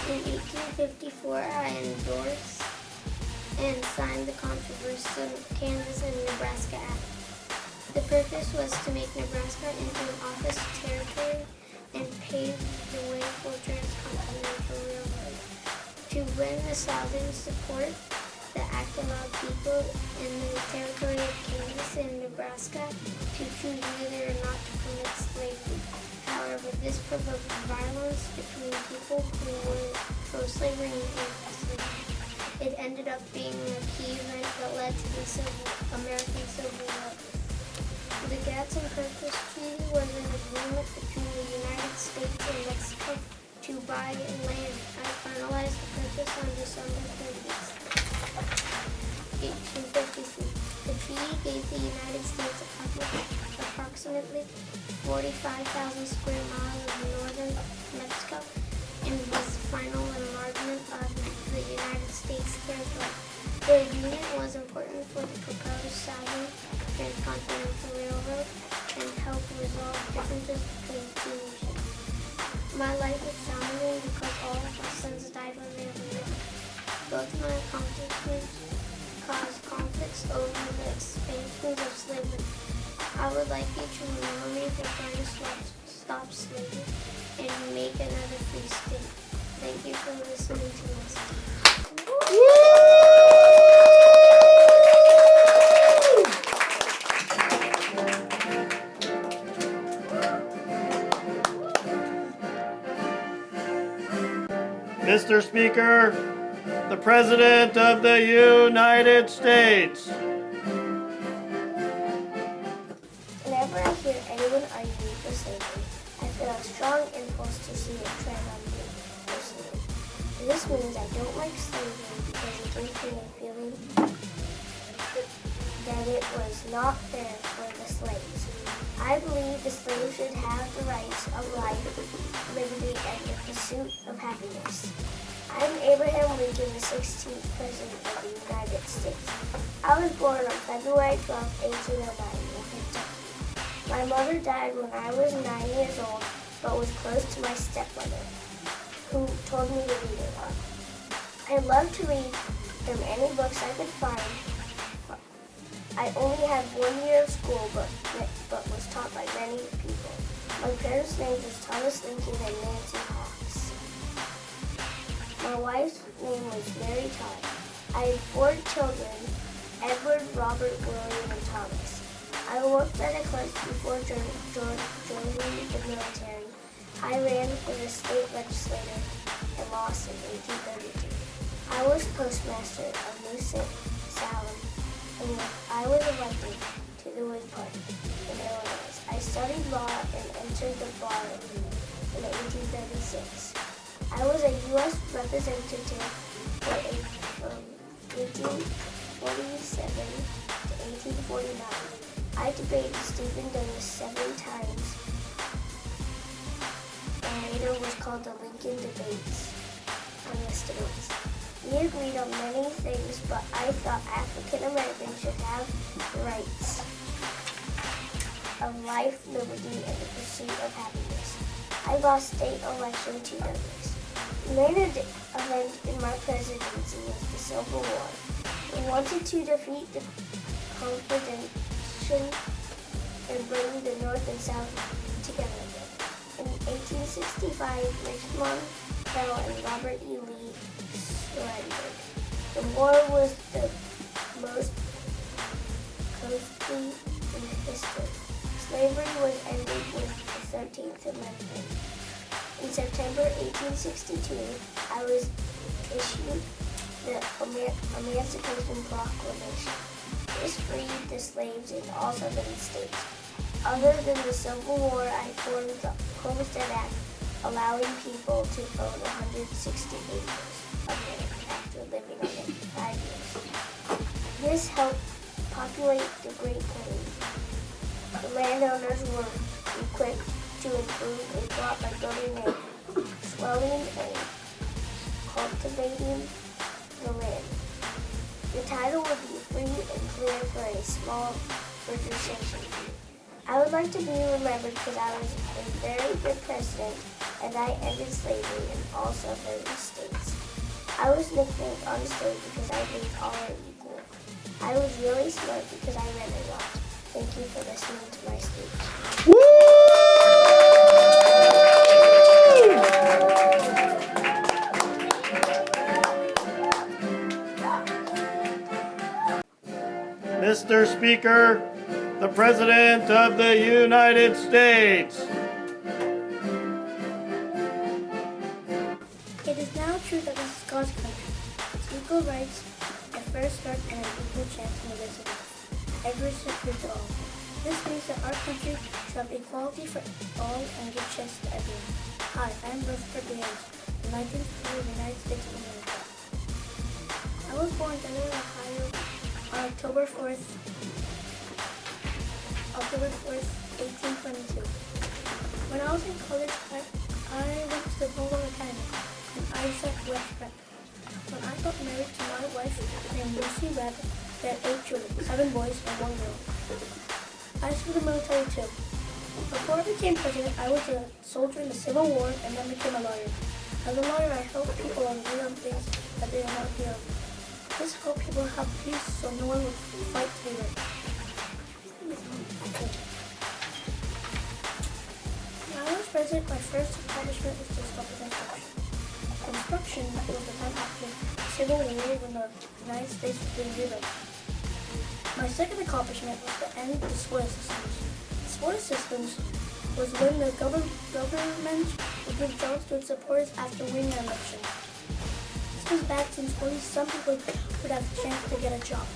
In 1854, I endorsed and signed the controversial Kansas and Nebraska Act. The purpose was to make Nebraska into an office territory and pave the way for transcontinental railroad. To win the Southern support, the act allowed people in the territory of Kansas and Nebraska to choose whether or not to permit slavery. However, this provoked violence between people who were pro-slavery and anti-slavery. It ended up being a key event that led to the American Civil War. The Gadsden Purchase Treaty was an agreement between the United States and Mexico to buy land. I finalized the purchase on December 30th, 1853. The treaty gave the United States approximately 45,000 square miles of northern Mexico and was the final enlargement of the United States territory. The agreement was important for the proposed Southern Transcontinental Railroad and helped resolve differences between the two nations. My life is challenging because all of my sons died when they were young. Both my accomplishments caused conflicts over the expansions of slavery. I would like you to remember me for trying to stop slavery and make another free state. Thank you for listening to us. Mr. Speaker, the President of the United States. Whenever I hear anyone argue for slavery, I feel a strong impulse to see it tread on me personally. This means I don't like slavery because it gives me a feeling that it was not fair for the slaves. I believe the slaves should have the rights of life, liberty, and the pursuit of happiness. I'm Abraham Lincoln, the 16th President of the United States. I was born on February 12, 1809 in Kentucky. My mother died when I was 9 years old, but was close to my stepmother, who told me to read a lot. I loved to read from any books I could find. I only had 1 year of school, but was taught by many people. My parents' names was Thomas Lincoln and Nancy Hawks. My wife's name was Mary Todd. I had 4 children, Edward, Robert, William, and Thomas. I worked at a club before joining the military. I ran for the state legislature and lost in 1832. I was postmaster of New Salem, and I was elected to the Whig Party in Illinois. I studied law and entered the bar in 1836. I was a U.S. representative from 1847 to 1849. I debated Stephen Douglas 7 times, and later was called the Lincoln Debates on Westeros. We agreed on many things, but I thought African Americans should have the rights of life, liberty, and the pursuit of happiness. I lost state election to Douglas. The main event in my presidency was the Civil War. We wanted to defeat the Confederation and bring the North and South together again. In 1865, Richmond fell and Robert E. Lee surrendered. The war was the most costly in history. Slavery was ended with the 13th Amendment. In September 1862, I was issued the Emancipation Proclamation. This freed the slaves in all southern states. Other than the Civil War, I formed the Homestead Act, allowing people to own 160 acres of land after living on it for 5 years. This helped populate the Great Plains. The landowners were equipped to improve a plot by building a swelling and cultivating the land. The title would be free and clear for a small registration fee. I would like to be remembered because I was a very good president and I ended slavery in all southern states. I was nicknamed Honest Abe because I believed all are equal. I was really smart because I read a lot. Thank you for listening to my speech. Mr. Speaker, the President of the United States. It is now true that this is God's country. Its equal rights, a fair start, and an equal chance in diversity. Every sector to all. This means that our country should have equality for all and give chance to everyone. Hi, I am Rutherford Williams, the 19th President of the United States of America. I was born in Denver, Ohio on October 4th, 1822. When I was in college, I went to the Mobile Academy in Isaac West Prep. When I got married to my wife named Lucy Webb, we had 8 children, 7 boys and 1 girl. I served in the military too. Before I became president, I was a soldier in the Civil War and then became a lawyer. As a lawyer, I helped people agree on things that they are not here. This helped people have peace so no one would fight to be right. When I was president, my first accomplishment was to stop construction. Construction was the time after the Civil War when the United States was being rebuilt. My second accomplishment was to end the spoil systems. Spoil systems was when the government would give jobs to its supporters after winning an election. This was bad since only some people would have the chance to get a job.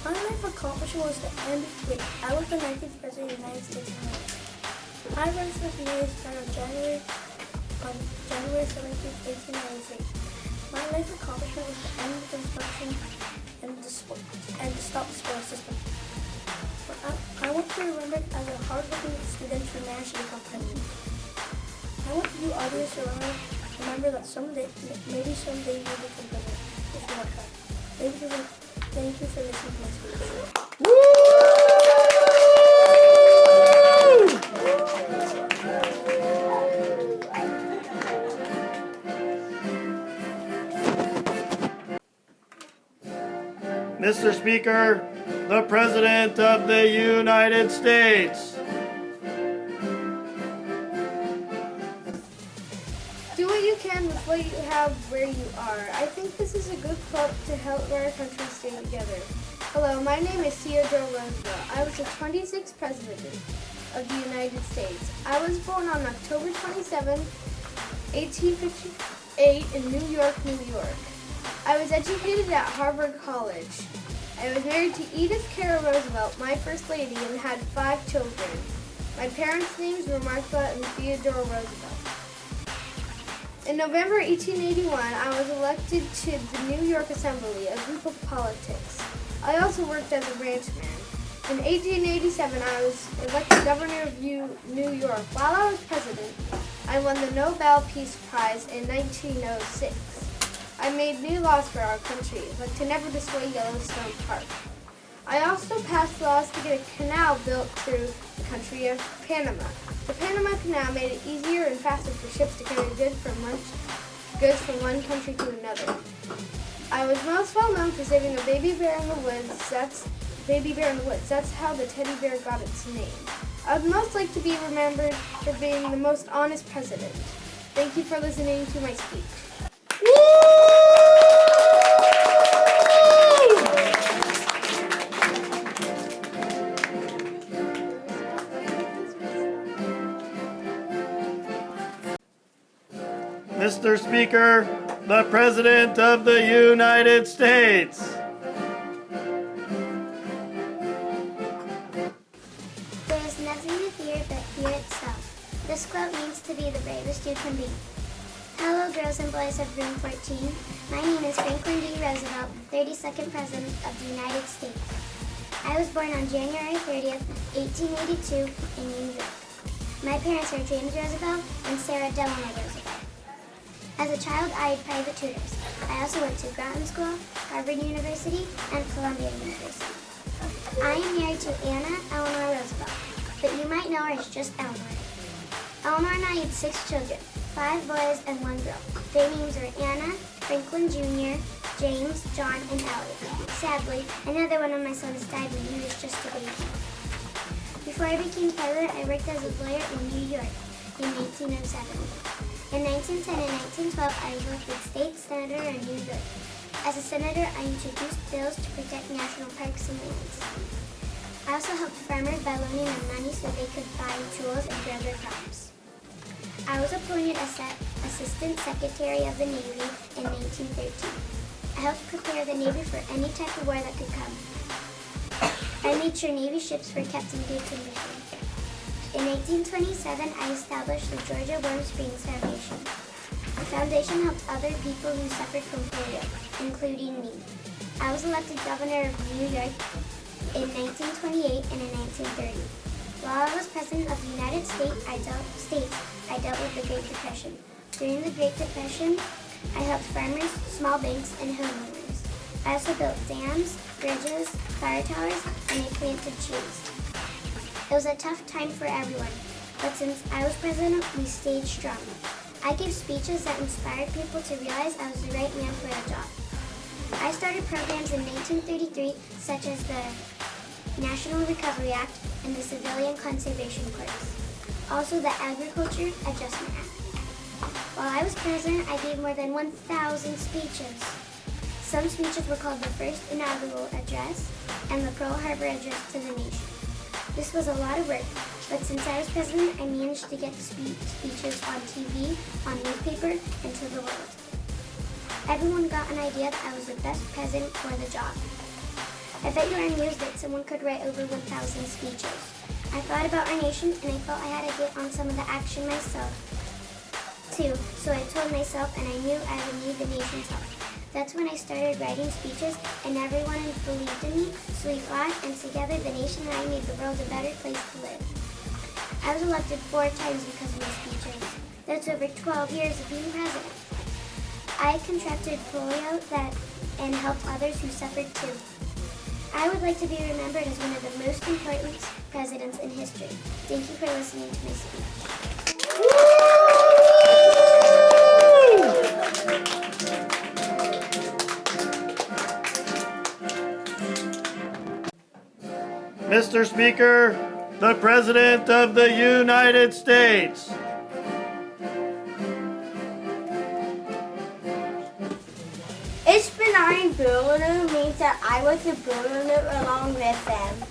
My life accomplishment was to end with I was the 19th President of the United States of America. I ran for the United States on January 17, 1896. My life accomplishment was to end construction and to stop the spoil system. But I want to be remembered as a hardworking student who managed to become president. I want you audience to remember that maybe someday you'll become president if you work hard. Thank you for listening to my speech. Mr. Speaker, the President of the United States. Do what you can with what you have where you are. I think this is a good quote to help our country stay together. Hello, my name is Theodore Roosevelt. I was the 26th President of the United States. I was born on October 27, 1858 in New York, New York. I was educated at Harvard College. I was married to Edith Caro Roosevelt, my First Lady, and had 5 children. My parents' names were Martha and Theodore Roosevelt. In November 1881, I was elected to the New York Assembly, a group of politics. I also worked as a ranchman. In 1887, I was elected governor of New York. While I was president, I won the Nobel Peace Prize in 1906. I made new laws for our country, but could never destroy Yellowstone Park. I also passed laws to get a canal built through the country of Panama. The Panama Canal made it easier and faster for ships to carry goods from one country to another. I was most well known for saving a baby bear in the woods. That's how the teddy bear got its name. I would most like to be remembered for being the most honest president. Thank you for listening to my speech. Mr. Speaker, the President of the United States. fear itself. This quote means to be the bravest you can be. Hello, girls and boys of room 14. My name is Franklin D. Roosevelt, 32nd President of the United States. I was born on January 30th, 1882 in New York. My parents are James Roosevelt and Sarah Delano Roosevelt. As a child, I had private tutors. I also went to Groton School, Harvard University, and Columbia University. I am married to Anna Eleanor Roosevelt, but you might know her as just Eleanor. Eleanor and I had 6 children, 5 boys and 1 girl. Their names are Anna, Franklin Jr., James, John, and Elliot. Sadly, another one of my sons died when he was just a baby. Before I became president, I worked as a lawyer in New York in 1907. In 1910 and 1912, I was elected state senator in New York. As a senator, I introduced bills to protect national parks and lands. I also helped farmers by loaning them money so they could buy tools and grow their crops. I was appointed as Assistant Secretary of the Navy in 1913. I helped prepare the Navy for any type of war that could come. I made sure Navy ships were kept in good condition. In 1827, I established the Georgia Warm Springs Foundation. The foundation helped other people who suffered from polio, including me. I was elected governor of New York in 1928 and in 1930. While I was president of the United States, I dealt with the Great Depression. During the Great Depression, I helped farmers, small banks, and homeowners. I also built dams, bridges, fire towers, and I planted trees. It was a tough time for everyone, but since I was president, we stayed strong. I gave speeches that inspired people to realize I was the right man for the job. I started programs in 1933, such as the National Recovery Act and the Civilian Conservation Corps. Also the Agriculture Adjustment Act. While I was president, I gave more than 1,000 speeches. Some speeches were called the First Inaugural Address and the Pearl Harbor Address to the Nation. This was a lot of work, but since I was president, I managed to get the speeches on TV, on newspaper, and to the world. Everyone got an idea that I was the best president for the job. I bet you are amused that someone could write over 1,000 speeches. I thought about our nation, and I felt I had to get on some of the action myself, too. So I told myself, and I knew I would need the nation's help. That's when I started writing speeches, and everyone believed in me, so we fought, and together the nation and I made the world a better place to live. I was elected 4 times because of my speeches. That's over 12 years of being president. I contracted polio and helped others who suffered too. I would like to be remembered as one of the most important presidents in history. Thank you for listening to my speech. Mr. Speaker, the President of the United States. Ich bin ein Bürger means that I was a Bürger along with them.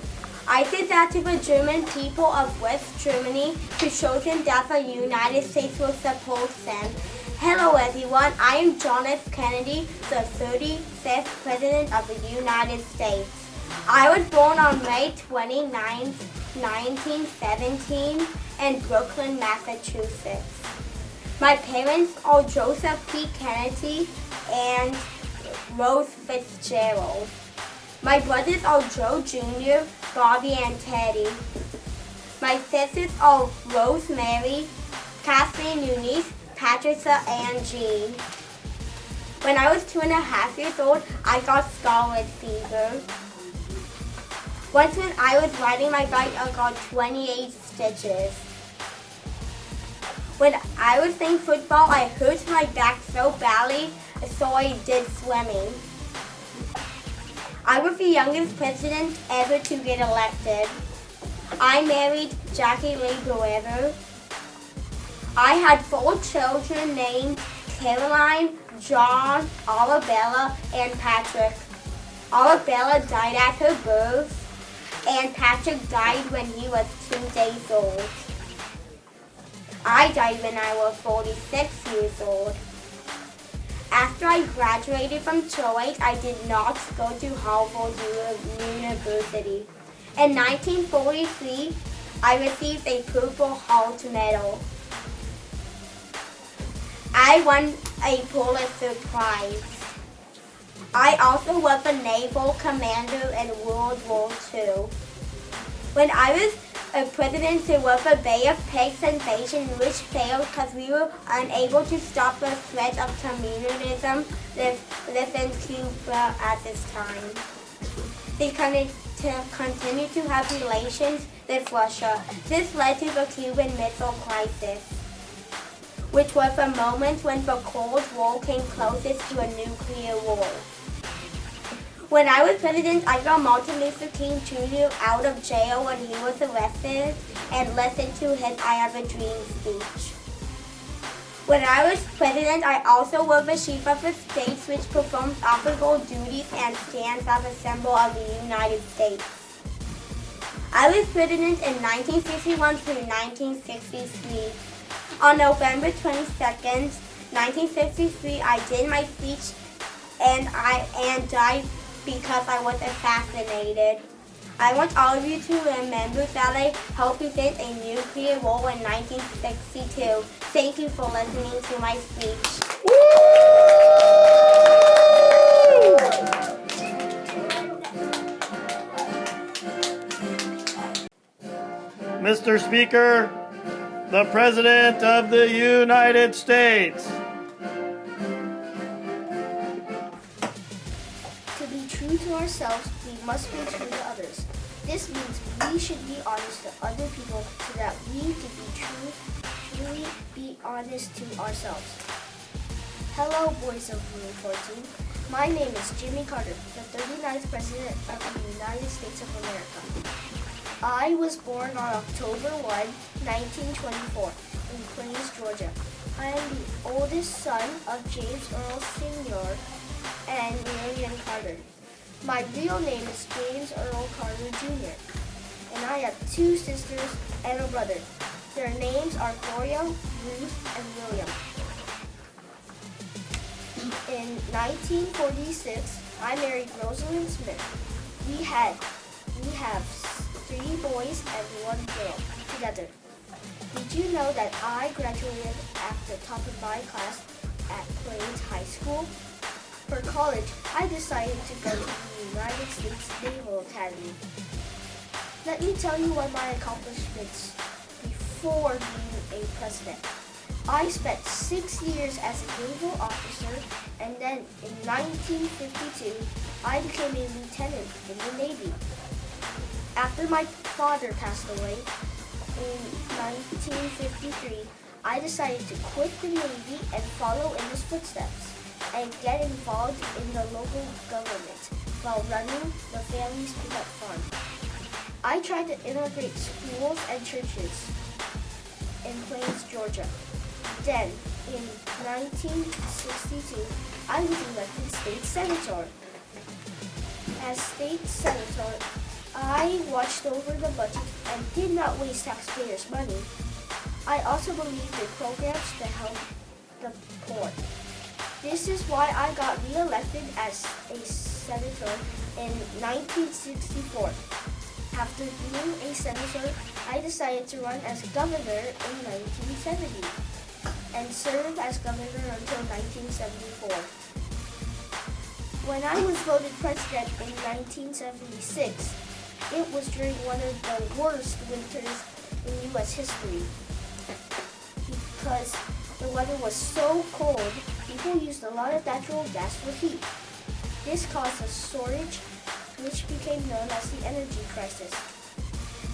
I did that to the German people of West Germany to show them that the United States will support them. Hello everyone, I am John F. Kennedy, the 35th President of the United States. I was born on May 29, 1917 in Brooklyn, Massachusetts. My parents are Joseph P. Kennedy and Rose Fitzgerald. My brothers are Joe Jr., Bobby, and Teddy. My sisters are Rosemary, Kathleen, Eunice, Patricia, and Jean. When I was 2.5 years old, I got scarlet fever. Once when I was riding my bike, I got 28 stitches. When I was playing football, I hurt my back so badly, so I did swimming. I was the youngest president ever to get elected. I married Jackie Lee Guerrero. I had 4 children named Caroline, John, Arabella, and Patrick. Arabella died at her birth, and Patrick died when he was 2 days old. I died when I was 46 years old. After I graduated from Detroit, I did not go to Harvard University. In 1943, I received a Purple Heart Medal. I won a Pulitzer Prize. I also was a naval commander in World War II. When I was a president, there was a Bay of Pigs invasion which failed because we were unable to stop the threat of communism within Cuba at this time. They continued to have relations with Russia. This led to the Cuban Missile Crisis, which was a moment when the Cold War came closest to a nuclear war. When I was president, I got Martin Luther King Jr. out of jail when he was arrested and listened to his I Have a Dream speech. When I was president, I also was the chief of the states, which performs official duties and stands as a symbol of the United States. I was president in 1961 through 1963. On November 22nd, 1963, I did my speech and died because I was assassinated. I want all of you to remember that I helped prevent a nuclear war in 1962. Thank you for listening to my speech. Mr. Speaker, the President of the United States. To be true to ourselves, we must be true to others. This means we should be honest to other people so that we can be truly be honest to ourselves. Hello, boys of Room 14. My name is Jimmy Carter, the 39th President of the United States of America. I was born on October 1, 1924, in Plains, Georgia. I am the oldest son of James Earl Sr. and Lillian Carter. My real name is James Earl Carter Jr., and I have two sisters and a brother. Their names are Gloria, Ruth, and William. In 1946, I married Rosalind Smith. We have 3 boys and 1 girl together. Did you know that I graduated at the top of my class at Plains High School? For college, I decided to go to the United States Naval Academy. Let me tell you what my accomplishments before being a president. I spent 6 years as a naval officer, and then in 1952, I became a lieutenant in the Navy. After my father passed away in 1953, I decided to quit the Navy and follow in his footsteps and get involved in the local government while running the family's peanut farm. I tried to integrate schools and churches in Plains, Georgia. Then, in 1962, I was elected state senator. As state senator, I watched over the budget and did not waste taxpayers' money. I also believed in programs to help the poor. This is why I got re-elected as a senator in 1964. After being a senator, I decided to run as governor in 1970 and serve as governor until 1974. When I was voted president in 1976, it was during one of the worst winters in U.S. history. Because the weather was so cold, people used a lot of natural gas for heat. This caused a shortage, which became known as the energy crisis.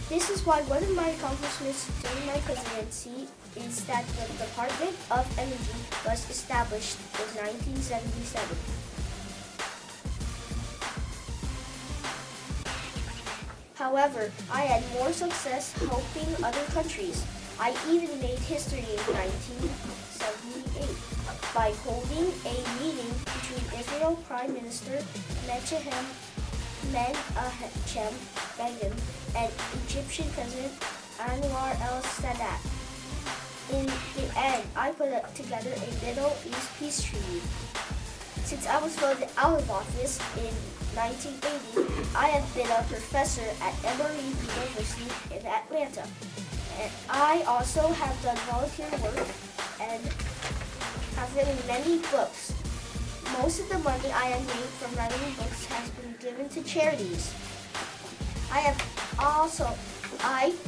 This is why one of my accomplishments during my presidency is that the Department of Energy was established in 1977. However, I had more success helping other countries. I even made history in 1978 by holding a meeting between Israel Prime Minister Menachem Begin and Egyptian President Anwar el-Sadat. In the end, I put together a Middle East peace treaty. Since I was voted out of office in 1980, I have been a professor at Emory University in Atlanta. And I also have done volunteer work and have written many books. Most of the money I have made from writing books has been given to charities. I,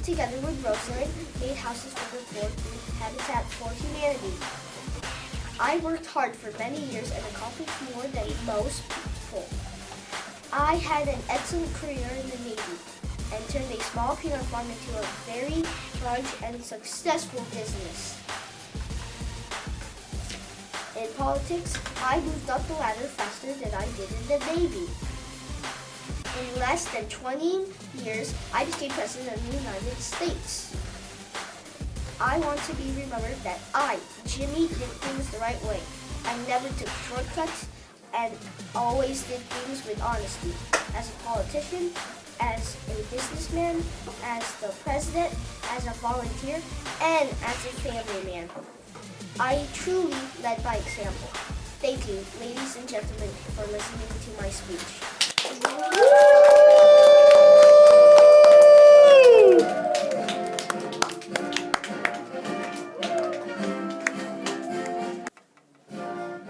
together with Rosalind, made houses for the poor through Habitat for Humanity. I worked hard for many years and accomplished more than most people. I had an excellent career in the Navy and turned a small peanut farm into a very large and successful business. In politics, I moved up the ladder faster than I did in the Navy. In less than 20 years, I became President of the United States. I want to be remembered that I, Jimmy, did things the right way. I never took shortcuts and always did things with honesty. As a politician, as a businessman, as the president, as a volunteer, and as a family man. I truly led by example. Thank you, ladies and gentlemen, for listening to my speech.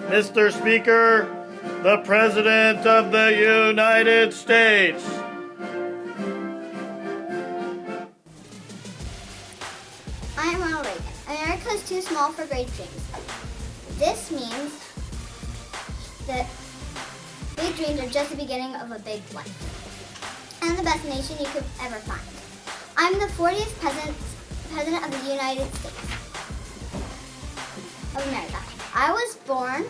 Mr. Speaker, the President of the United States. I am Ronald Reagan. America is too small for great dreams. This means that big dreams are just the beginning of a big life and the best nation you could ever find. I'm the 40th President of the United States of America. I was born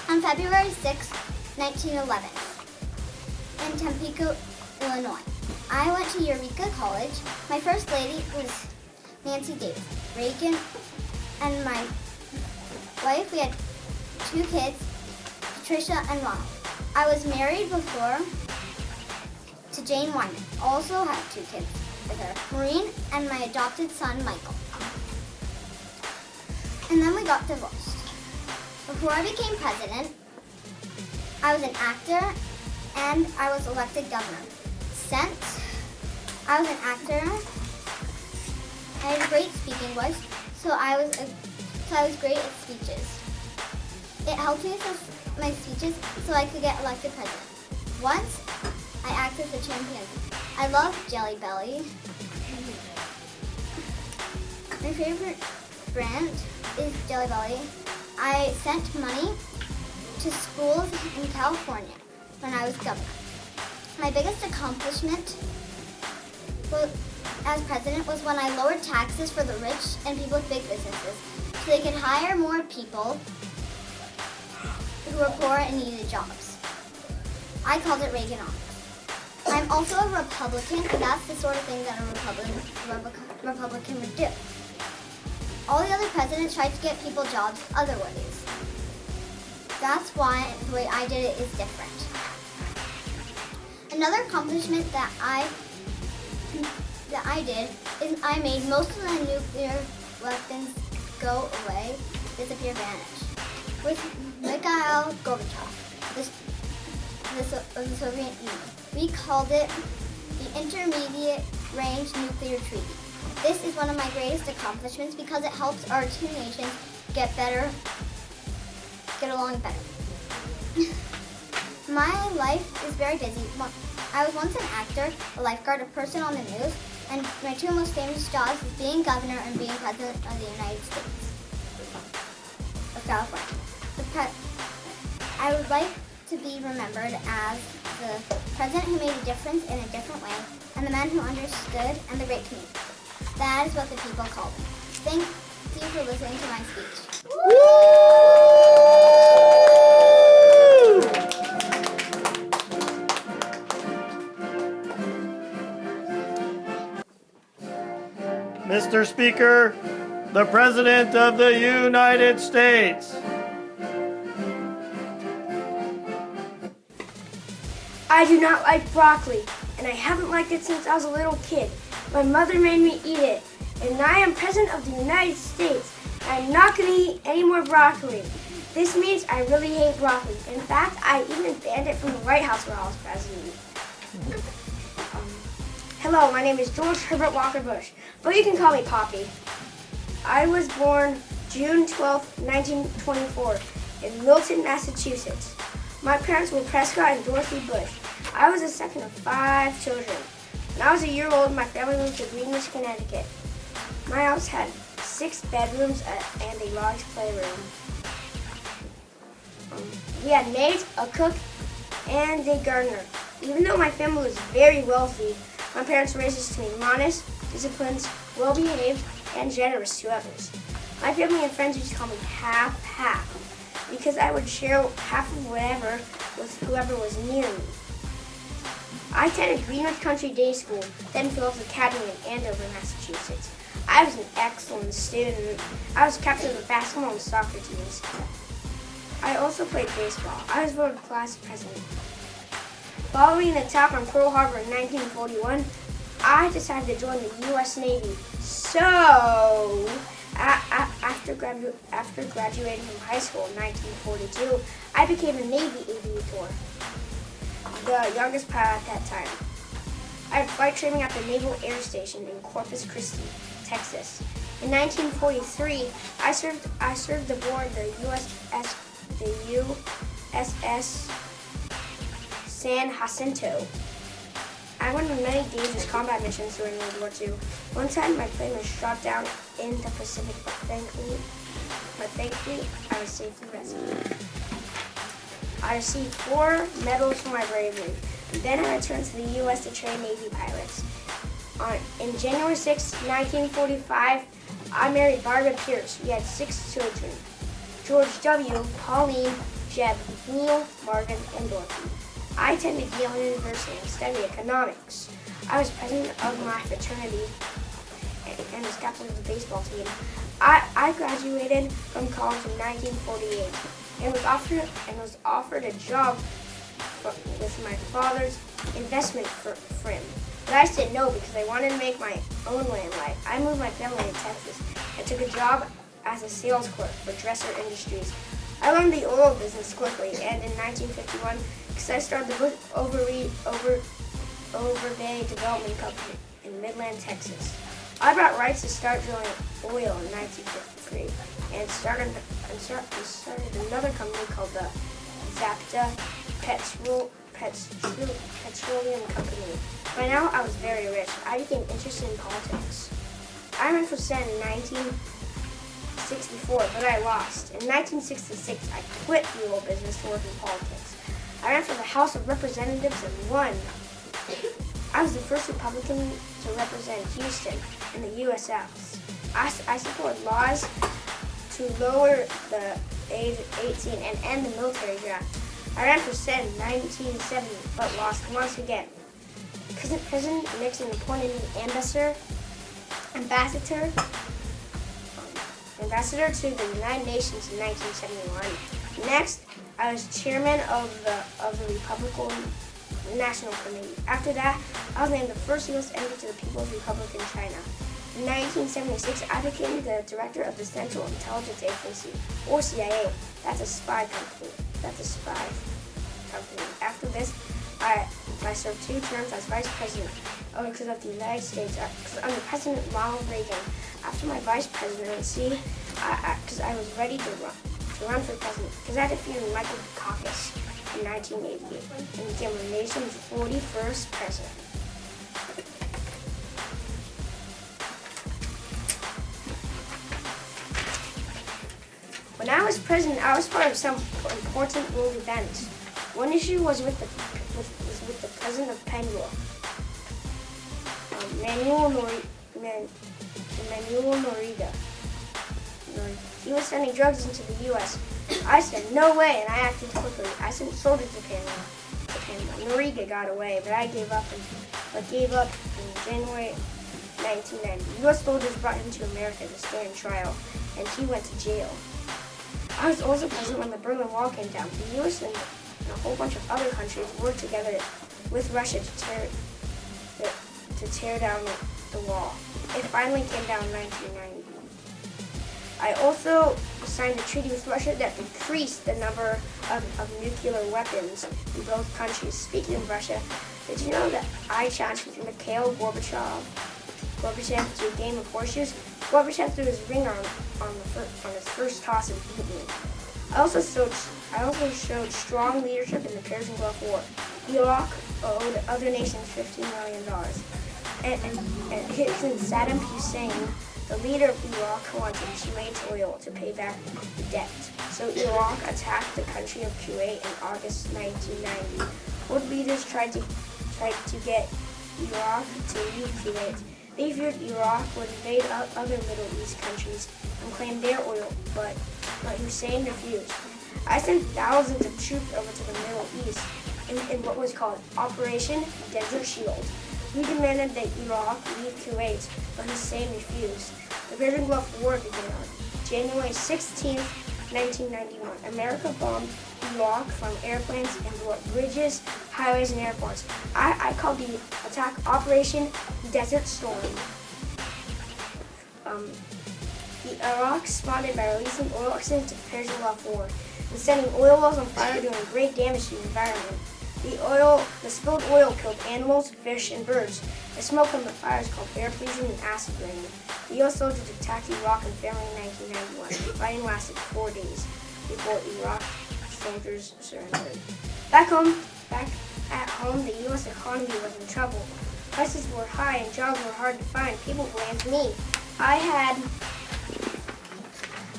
on February 6, 1911 in Tampico, Illinois. I went to Eureka College. My first lady was Nancy Davis. Reagan and my wife, we had 2 kids, Patricia and Ronald. I was married before to Jane Wyman. Also had 2 kids with her, Maureen and my adopted son, Michael. And then we got divorced. Before I became president, I was an actor and I was elected governor. Since I was an actor, I had a great speaking voice, so I was great at speeches. It helped me with my speeches so I could get elected president. Once, I acted as a champion. I love Jelly Belly. My favorite brand is Jelly Belly. I sent money to schools in California when I was governor. My biggest accomplishment as president was when I lowered taxes for the rich and people with big businesses so they could hire more people who were poor and needed jobs. I called it Reaganomics. I'm also a Republican, and that's the sort of thing that a Republican would do. All the other presidents tried to get people jobs other ways. That's why the way I did it is different. Another accomplishment that I did is I made most of the nuclear weapons go away, disappear, vanish. With Mikhail Gorbachev, of the Soviet Union. We called it the Intermediate Range Nuclear Treaty. This is one of my greatest accomplishments because it helps our 2 nations get along better. My life is very busy. I was once an actor, a lifeguard, a person on the news, and my 2 most famous jobs is being governor and being president of the United States of California. I would like to be remembered as the president who made a difference in a different way, and the man who understood, and the great community. That is what the people call me. Thank you for listening to my speech. Mr. Speaker, the President of the United States. I do not like broccoli, and I haven't liked it since I was a little kid. My mother made me eat it, and I am President of the United States. I'm not going to eat any more broccoli. This means I really hate broccoli. In fact, I even banned it from the White House while I was president. Hello, my name is George Herbert Walker Bush, but you can call me Poppy. I was born June 12, 1924 in Milton, Massachusetts. My parents were Prescott and Dorothy Bush. I was the second of 5 children. When I was a year old, my family moved to Greenwich, Connecticut. My house had 6 bedrooms and a large playroom. We had maids, a cook, and a gardener. Even though my family was very wealthy, my parents raised us to be modest, disciplined, well-behaved, and generous to others. My family and friends used to call me half-half because I would share half of whatever with whoever was near me. I attended Greenwich Country Day School, then Phillips Academy in Andover, Massachusetts. I was an excellent student. I was captain of the basketball and soccer teams. I also played baseball. I was voted class president. Following the attack on Pearl Harbor in 1941, I decided to join the U.S. Navy. So, after graduating from high school in 1942, I became a Navy aviator, the youngest pilot at that time. I had flight training at the Naval Air Station in Corpus Christi, Texas. In 1943, I served aboard the USS San Jacinto. I went on many dangerous combat missions during World War II. One time, my plane was shot down in the Pacific, but thankfully, I was safely rescued. I received 4 medals for my bravery. Then I returned to the U.S. to train Navy pilots. In January 6, 1945, I married Barbara Pierce. We had 6 children: George W., Pauline, Jeb, Neil, Marvin, and Dorothy. I attended Yale University and studied economics. I was president of my fraternity and was captain of the baseball team. I graduated from college in 1948 and was offered a job with my father's investment firm. But I said no because I wanted to make my own way in life. I moved my family to Texas and took a job as a sales clerk for Dresser Industries. I learned the oil business quickly, and in 1951, because I started the Bush Overbay Development Company in Midland, Texas. I bought rights to start drilling oil in 1953 and started another company called the Zapta Petroleum Company. By now, I was very rich. I became interested in politics. I ran for Senate in 1964, but I lost. In 1966, I quit the oil business to work in politics. I ran for the House of Representatives and won. I was the first Republican to represent Houston in the U.S. House. I support laws to lower the age of 18 and end the military draft. I ran for Senate in 1970, but lost once again. President Nixon appointed me ambassador to the United Nations in 1971. Next, I was chairman of the Republican National Committee. After that, I was named the first U.S. envoy to the People's Republic in China. In 1976, I became the director of the Central Intelligence Agency, or CIA. That's a spy company. After this, I served 2 terms as vice president of the United States under President Ronald Reagan. After my vice presidency, because I was ready to run for president, because I defeated Michael Dukakis in 1988 and became the nation's 41st president. When I was president, I was part of some important world events. One issue was with the president of Penguin, Manuel Noriega. He was sending drugs into the U.S. I said, no way, and I acted quickly. I sent soldiers to Panama. Noriega got away, but I gave up in January 1990. U.S. soldiers brought him to America to stand trial, and he went to jail. I was also present when the Berlin Wall came down. The U.S. and a whole bunch of other countries worked together with Russia to tear down the wall. It finally came down in 1990. I also signed a treaty with Russia that decreased the number of nuclear weapons in both countries. Speaking of Russia, did you know that I challenged Mikhail Gorbachev to a game of horseshoes? Gorbachev threw his ring on his first toss and beat me. I also showed strong leadership in the Persian Gulf War. Iraq owed other nations $15 million. And Saddam Hussein, the leader of Iraq, wanted Kuwait's oil to pay back the debt. So Iraq attacked the country of Kuwait in August 1990. World leaders tried to get Iraq to leave Kuwait. They feared Iraq would invade other Middle East countries and claim their oil, but Hussein refused. I sent thousands of troops over to the Middle East in what was called Operation Desert Shield. We demanded that Iraq leave Kuwait, but Hussein refused. The Persian Gulf War began on January 16, 1991. America bombed Iraq from airplanes and blew up bridges, highways, and airports. I called the attack Operation Desert Storm. The Iraq responded by releasing oil oxygen to the Persian Gulf War and setting oil wells on fire, doing great damage to the environment. The spilled oil killed animals, fish, and birds. The smoke from the fires caused air pollution and acid rain. The U.S. soldiers attacked Iraq in February 1991. The fighting lasted 4 days before Iraq soldiers surrendered. Back at home, the U.S. economy was in trouble. Prices were high and jobs were hard to find. People blamed me. I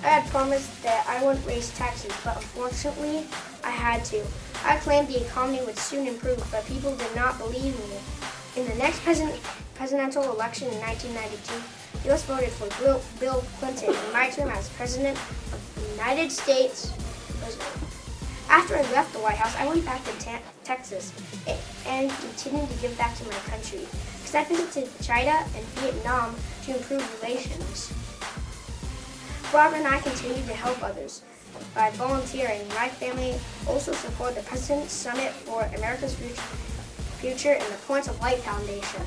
had promised that I wouldn't raise taxes, but unfortunately, I had to. I claimed the economy would soon improve, but people did not believe me. In the next presidential election in 1992, the U.S. voted for Bill Clinton in my term as President of the United States. After I left the White House, I went back to Texas and continued to give back to my country, because I visited China and Vietnam to improve relations. Barbara and I continue to help others by volunteering. My family also support the President's Summit for America's Future and the Points of Light Foundation.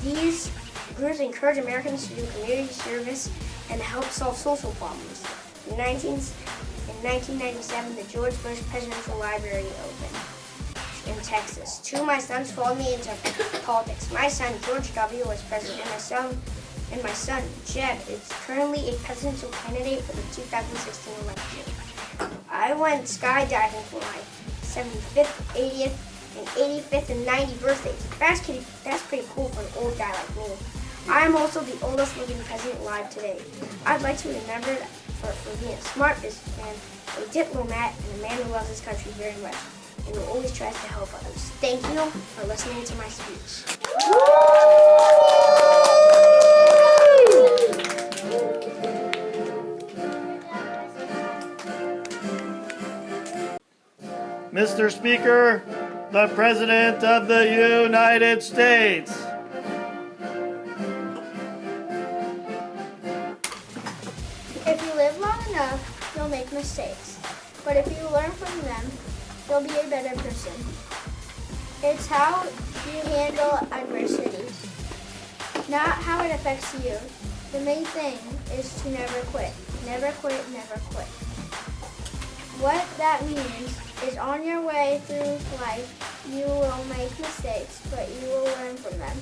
These groups encourage Americans to do community service and help solve social problems. In 1997, the George Bush Presidential Library opened in Texas. Two of my sons followed me into politics. My son, George W., was president, and my son, Jeb, is currently a presidential candidate for the 2016 election. I went skydiving for my 75th, 80th, and 85th and 90th birthdays. That's pretty cool for an old guy like me. I am also the oldest living president alive today. I'd like to be remembered for being a smart businessman, a diplomat, and a man who loves his country very much, and who always tries to help others. Thank you for listening to my speech. Mr. Speaker, the President of the United States. If you live long enough, you'll make mistakes. But if you learn from them, you'll be a better person. It's how you handle adversity, not how it affects you. The main thing is to never quit. Never quit, never quit. What that means is on your way through life, you will make mistakes, but you will learn from them.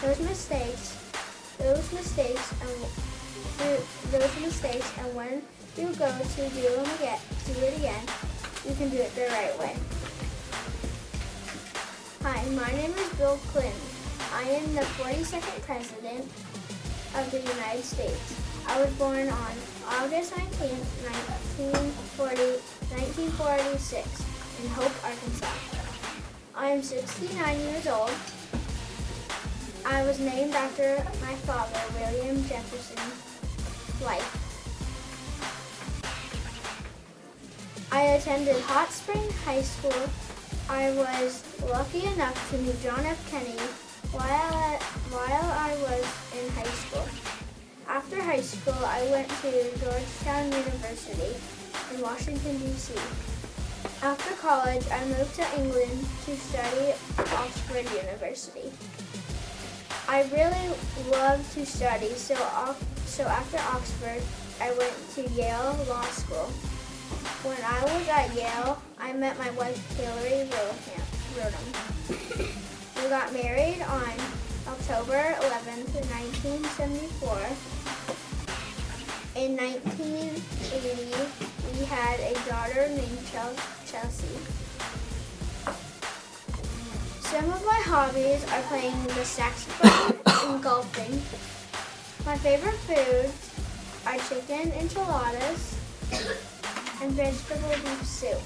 Those mistakes, and when you go to do it again, you can do it the right way. Hi, my name is Bill Clinton. I am the 42nd President of the United States. I was born on August 19, 1946 in Hope, Arkansas. I am 69 years old. I was named after my father, William Jefferson Life. I attended Hot Spring High School. I was lucky enough to meet John F. Kennedy while I was in high school. After high school, I went to Georgetown University in Washington, D.C. After college, I moved to England to study at Oxford University. I really love to study, so after Oxford, I went to Yale Law School. When I was at Yale, I met my wife Hillary Rodham. We got married on October 11th, 1974. In 1980, we had a daughter named Chelsea. Some of my hobbies are playing the saxophone and golfing. My favorite foods are chicken enchiladas and vegetable beef soup.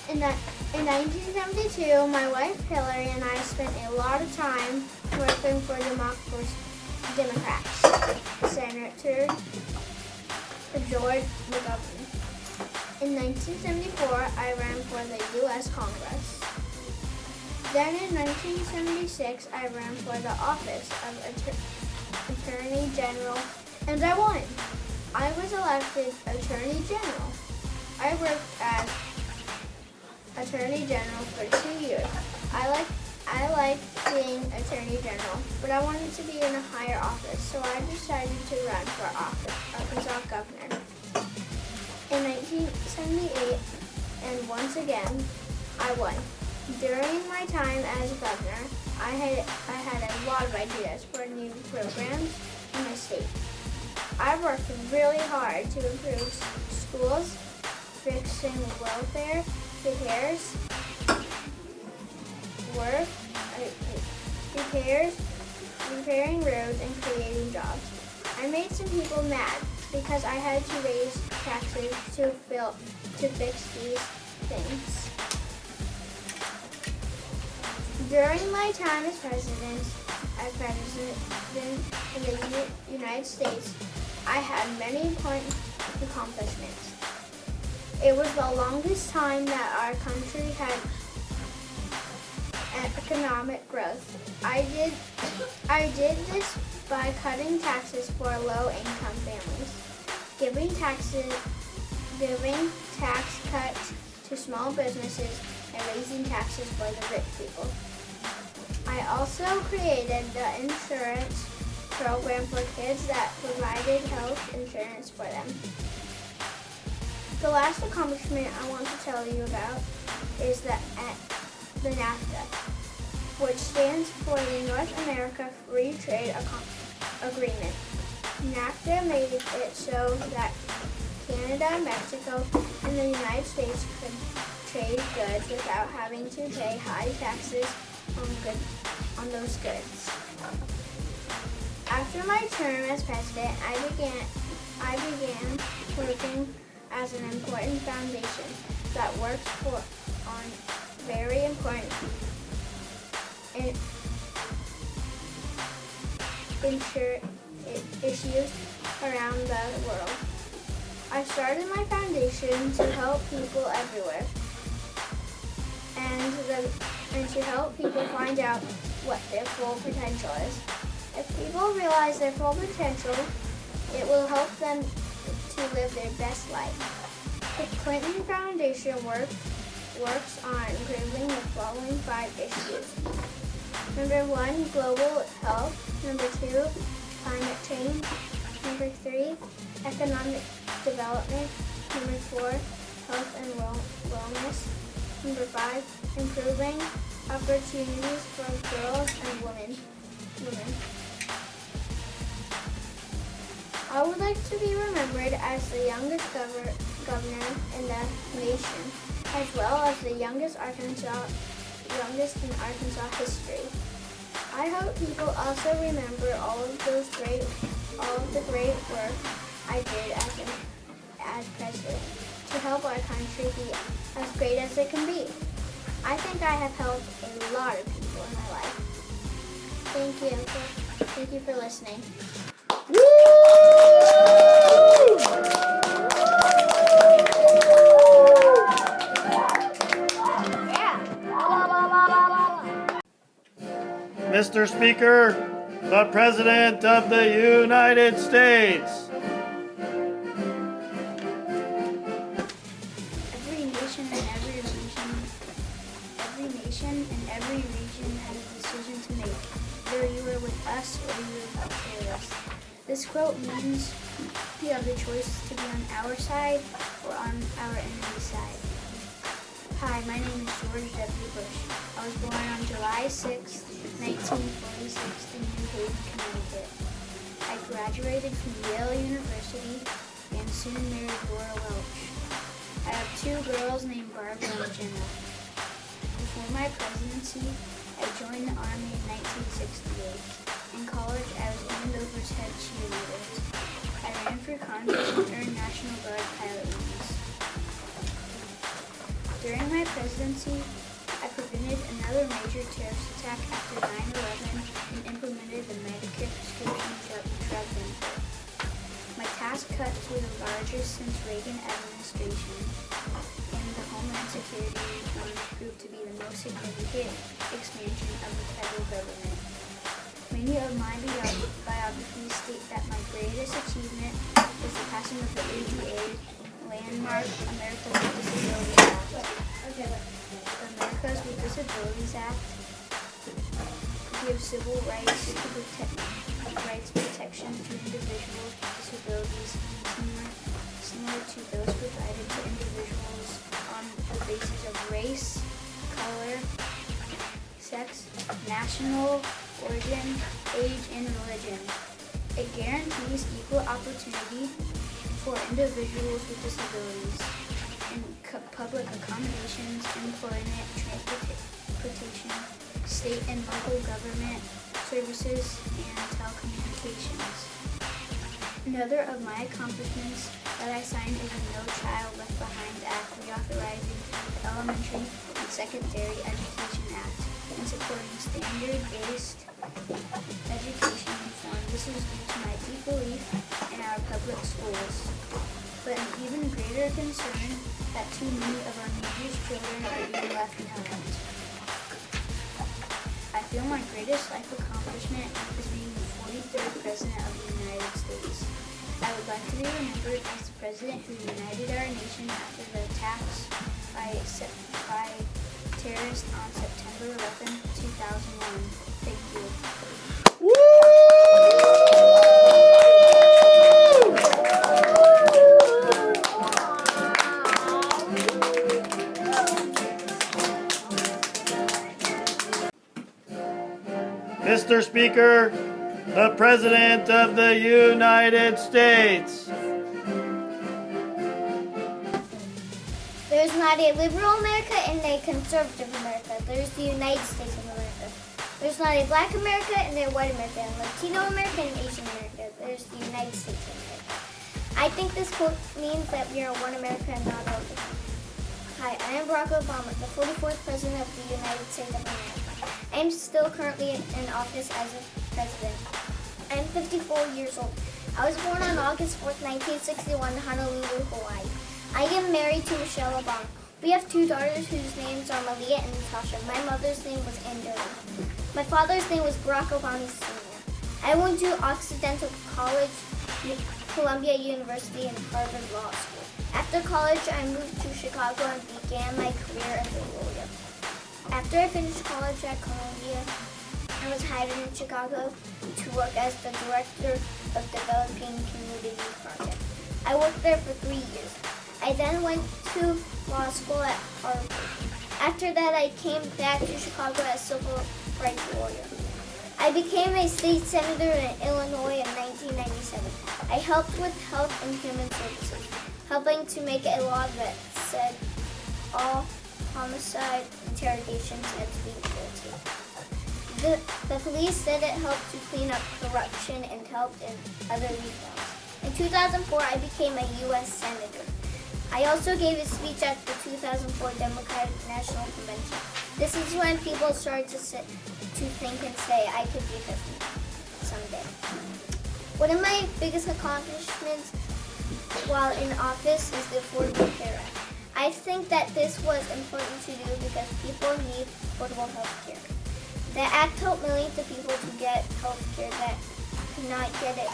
In 1972, my wife Hillary and I spent a lot of time working for Democrats. Senator George McGovern. In 1974, I ran for the U.S. Congress. Then in 1976, I ran for the office of Attorney General, and I won. I was elected Attorney General. I worked as Attorney General for 2 years. I liked being Attorney General, but I wanted to be in a higher office, so I decided to run for Arkansas governor. In 1978, and once again, I won. During my time as governor, I had a lot of ideas for new programs in my state. I worked really hard to improve schools, fixing welfare, repairing roads, and creating jobs. I made some people mad because I had to raise taxes to fix these things. During my time as president in the United States, I had many important accomplishments. It was the longest time that our country had economic growth. I did this by cutting taxes for low-income families, giving tax cuts to small businesses, and raising taxes for the rich people. I also created the insurance program for kids that provided health insurance for them. The last accomplishment I want to tell you about is the NAFTA, which stands for the North America Free Trade Agreement. NAFTA made it so that Canada, Mexico, and the United States could trade goods without having to pay high taxes on those goods. After my term as president, I began working as an important foundation that works on very important issues around the world. I started my foundation to help people everywhere and to help people find out what their full potential is. If people realize their full potential, it will help them to live their best life. The Clinton Foundation works on improving the following 5 issues. Number 1, global health. Number 2, climate change. Number 3, economic development. Number 4, health and wellness. Number 5, improving opportunities for girls and women. I would like to be remembered as the youngest governor in the nation, as well as the youngest in Arkansas history. I hope people also remember all of the great work I did as president to help our country be as great as it can be. I think I have helped a lot of people in my life. Thank you for listening. Mr. Speaker, the President of the United States. Every nation and every religion, every nation nation and every region had a decision to make. Whether you were with us or you were about to hurt us. This quote means you have the choice to be on our side or on our enemy's side. Hi, my name is George W. Bush. I was born on July 6, 1946 in New Haven, Connecticut. I graduated from Yale University and soon married Laura Welch. I have two girls named Barbara and Jenna. Before my presidency, I joined the Army in 1968. In college, I was Andover's head cheerleader. I ran for Congress and earned National Guard pilot wings. During my presidency, I prevented another major terrorist attack after 9/11 and implemented the Medicare prescription drug benefit. My tax cuts were the largest since Reagan administration, and the Homeland Security reforms proved to be the most significant expansion of the federal government. Many of my biographies state that my greatest achievement was the passing of the ADA, landmark Americans with Disabilities Act. The Americans with Disabilities Act gives civil rights protection to individuals with disabilities similar to those provided to individuals on the basis of race, color, sex, national origin, age, and religion. It guarantees equal opportunity for individuals with disabilities in public accommodations, employment, transportation, state and local government services, and telecommunications. Another of my accomplishments that I signed is the No Child Left Behind Act, reauthorizing the Elementary and Secondary Education Act and supporting standard-based education reform. This is due to my deep belief in our public schools. But an even greater concern that too many of our neediest children are being left behind. I feel my greatest life accomplishment is being the 43rd President of the United States. I would like to be remembered as the President who united our nation after the attacks by terrorists on September 11, 2001. Thank you. Mr. Speaker, the President of the United States. There's not a liberal America and a conservative America. There's the United States of America. There's not a black America and a white America, and Latino America and Asian America. There's the United States of America. I think this quote means that we are one America and not all different. Hi, I am Barack Obama, the 44th President of the United States of America. I am still currently in office as a president. I am 54 years old. I was born on August 4th, 1961 in Honolulu, Hawaii. I am married to Michelle Obama. We have two daughters whose names are Malia and Natasha. My mother's name was Andrea. My father's name was Barack Obama Sr. I went to Occidental College, Columbia University, and Harvard Law School. After college, I moved to Chicago and began my career as a lawyer. After I finished college at Columbia, I was hired in Chicago to work as the Director of Developing Community Project. I worked there for 3 years. I then went to law school at Harvard. After that, I came back to Chicago as a civil rights lawyer. I became a state senator in Illinois in 1997. I helped with health and human services, helping to make a law that said all homicide interrogations had to be guilty. The police said it helped to clean up corruption and helped in other reforms. In 2004, I became a U.S. Senator. I also gave a speech at the 2004 Democratic National Convention. This is when people started to think and say, I could be president someday. One of my biggest accomplishments while in office is the Affordable Care Act. I think that this was important to do because people need affordable health care. The act helped millions of people to get health care that could not get it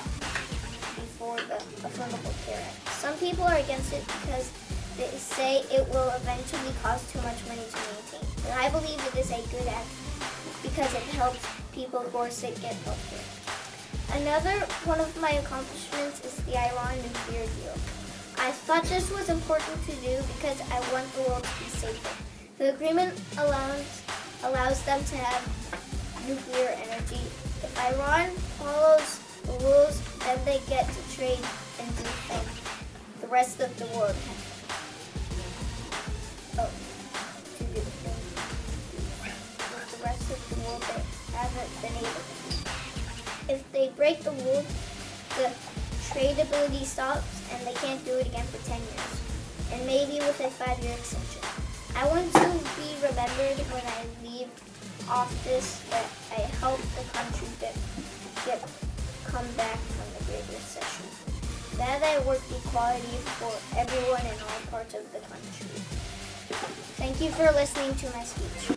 before the Affordable Care Act. Some people are against it because they say it will eventually cost too much money to maintain. but I believe it is a good act because it helps people who are sick get healthier. Another one of my accomplishments is the Iran nuclear deal. I thought this was important to do because I want the world to be safer. The agreement allows them to have nuclear energy. If Iran follows the rules, then they get to trade and do things the rest of the world to do things with the rest of the world they haven't been able to do. If they break the rules, the tradability stops and they can't do it again for 10 years, and maybe with a 5-year extension. I want to be remembered when I leave office that I helped the country come back from the Great Recession. That I worked equality for everyone in all parts of the country. Thank you for listening to my speech.